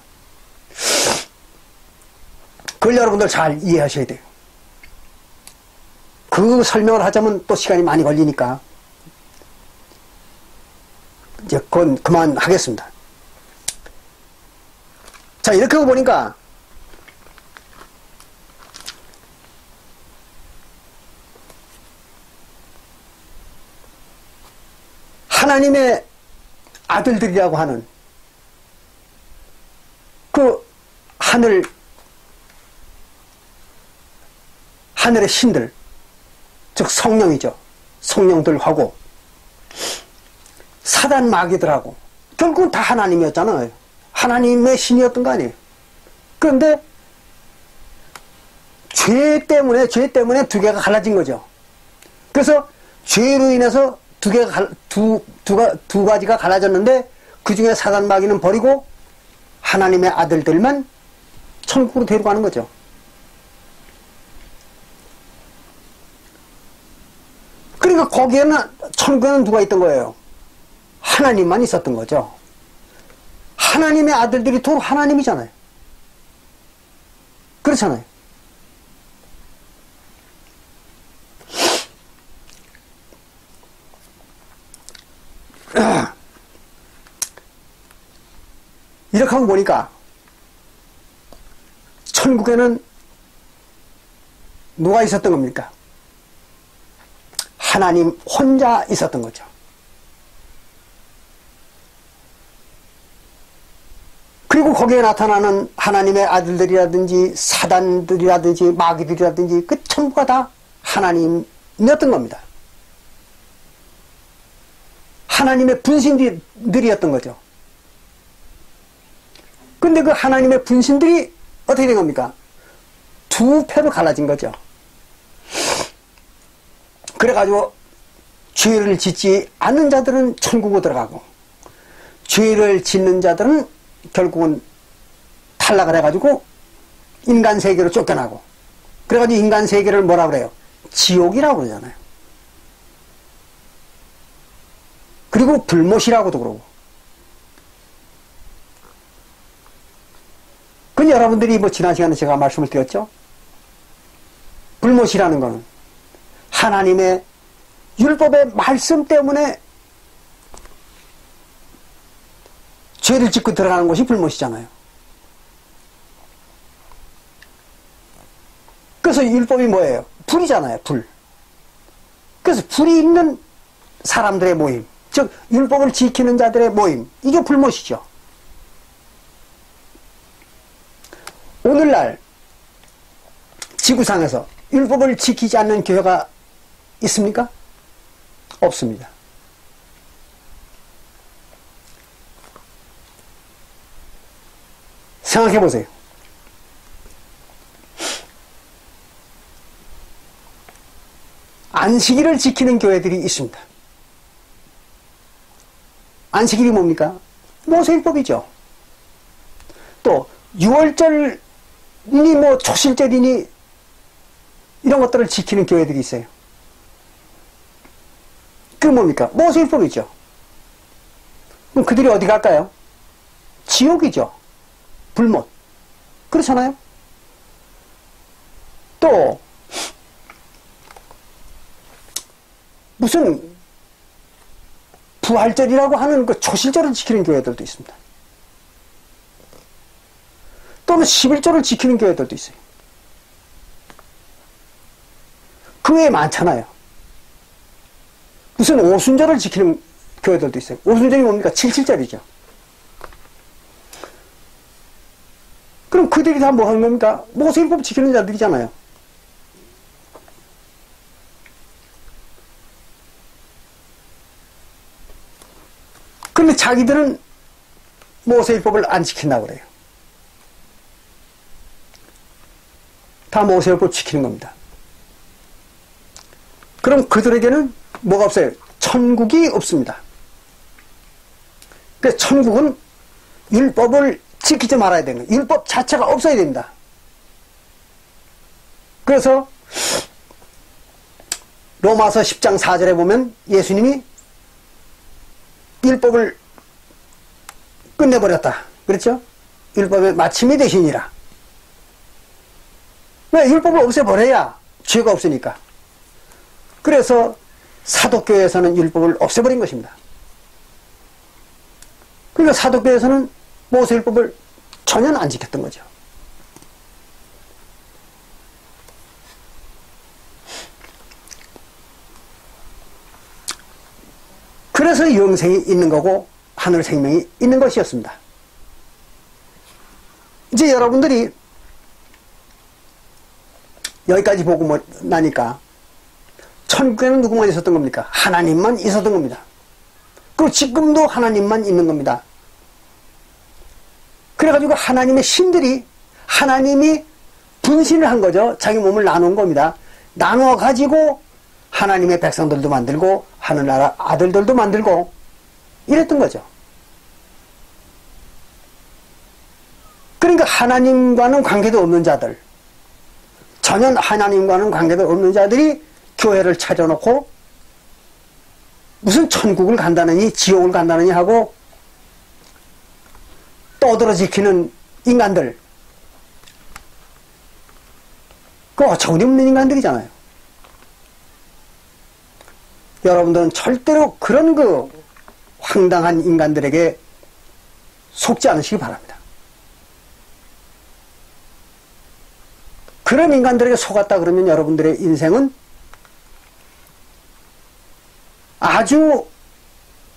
그걸 여러분들 잘 이해하셔야 돼요. 그 설명을 하자면 또 시간이 많이 걸리니까 이제 그건 그만하겠습니다. 자, 이렇게 보니까 하나님의 아들들이라고 하는 그 하늘의 신들, 즉 성령이죠. 성령들하고 사단 마귀들하고 결국은 다 하나님이었잖아요. 하나님의 신이었던 거 아니에요. 그런데 죄 때문에 두 개가 갈라진 거죠. 그래서 죄로 인해서 두 가지가 갈라졌는데 그 중에 사단 마귀는 버리고 하나님의 아들들만 천국으로 데려가는 거죠. 그러니까 거기에는 천국에는 누가 있던 거예요? 하나님만 있었던 거죠. 하나님의 아들들이 도로 하나님이잖아요. 그렇잖아요. 이렇게 하고 보니까 천국에는 누가 있었던 겁니까? 하나님 혼자 있었던 거죠. 그리고 거기에 나타나는 하나님의 아들들이라든지 사단들이라든지 마귀들이라든지 그 전부가 다 하나님이었던 겁니다. 하나님의 분신들이었던 거죠. 근데 그 하나님의 분신들이 어떻게 된 겁니까? 두 패로 갈라진 거죠. 그래가지고 죄를 짓지 않는 자들은 천국으로 들어가고 죄를 짓는 자들은 결국은 탈락을 해가지고 인간 세계로 쫓겨나고 그래가지고 인간 세계를 뭐라 그래요? 지옥이라고 그러잖아요. 그리고 불못이라고도 그러고. 그 여러분들이 뭐 지난 시간에 제가 말씀을 드렸죠? 불못이라는 거는 하나님의 율법의 말씀 때문에 죄를 짓고 들어가는 것이 불못이잖아요. 그래서 율법이 뭐예요? 불이잖아요, 불. 그래서 불이 있는 사람들의 모임, 즉 율법을 지키는 자들의 모임, 이게 불못이죠. 오늘날 지구상에서 율법을 지키지 않는 교회가 있습니까? 없습니다. 생각해 보세요. 안식일을 지키는 교회들이 있습니다. 안식일이 뭡니까? 모세율법이죠. 또 6월절이니 뭐 초실절이니 이런 것들을 지키는 교회들이 있어요. 그게 뭡니까? 모세율법이죠. 그럼 그들이 어디 갈까요? 지옥이죠. 불못. 그렇잖아요? 또 무슨 부활절이라고 하는 그 초실절을 지키는 교회들도 있습니다. 또는 11조를 지키는 교회들도 있어요. 그 외에 많잖아요. 무슨 오순절을 지키는 교회들도 있어요. 오순절이 뭡니까? 77절이죠. 그럼 그들이 다 뭐 하는 겁니까? 모세율법 지키는 자들이잖아요. 그런데 자기들은 모세율법을 안 지킨다고 그래요. 다 모세율법 지키는 겁니다. 그럼 그들에게는 뭐가 없어요? 천국이 없습니다. 그래서 천국은 율법을 지키지 말아야 되는 거예요. 율법 자체가 없어야 됩니다. 그래서 로마서 10장 4절에 보면 예수님이 율법을 끝내버렸다. 그렇죠? 율법의 마침이 되시니라. 왜? 율법을 없애버려야 죄가 없으니까. 그래서 사독교회에서는 율법을 없애버린 것입니다. 그러니까 사독교회에서는 모세율법을 전혀 안 지켰던 거죠. 그래서 영생이 있는 거고 하늘 생명이 있는 것이었습니다. 이제 여러분들이 여기까지 보고 나니까 천국에는 누구만 있었던 겁니까? 하나님만 있었던 겁니다. 그리고 지금도 하나님만 있는 겁니다. 그래가지고 하나님의 신들이 하나님이 분신을 한 거죠. 자기 몸을 나눈 겁니다. 나누어가지고 하나님의 백성들도 만들고 하늘나라 아들들도 만들고 이랬던 거죠. 그러니까 하나님과는 관계도 없는 자들, 전혀 하나님과는 관계도 없는 자들이 교회를 차려놓고 무슨 천국을 간다느니 지옥을 간다느니 하고 떠들어 지키는 인간들, 그 어처구니 없는 인간들이잖아요. 여러분들은 절대로 그런 그 황당한 인간들에게 속지 않으시기 바랍니다. 그런 인간들에게 속았다 그러면 여러분들의 인생은 아주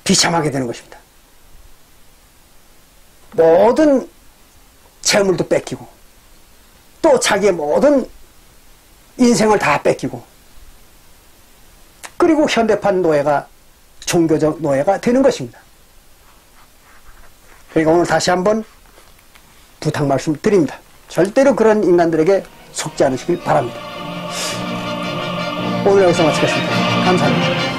비참하게 되는 것입니다. 모든 재물도 뺏기고 또 자기의 모든 인생을 다 뺏기고 그리고 현대판 노예가 종교적 노예가 되는 것입니다. 그러니까 오늘 다시 한번 부탁 말씀 드립니다. 절대로 그런 인간들에게 속지 않으시길 바랍니다. 오늘 여기서 마치겠습니다. 감사합니다.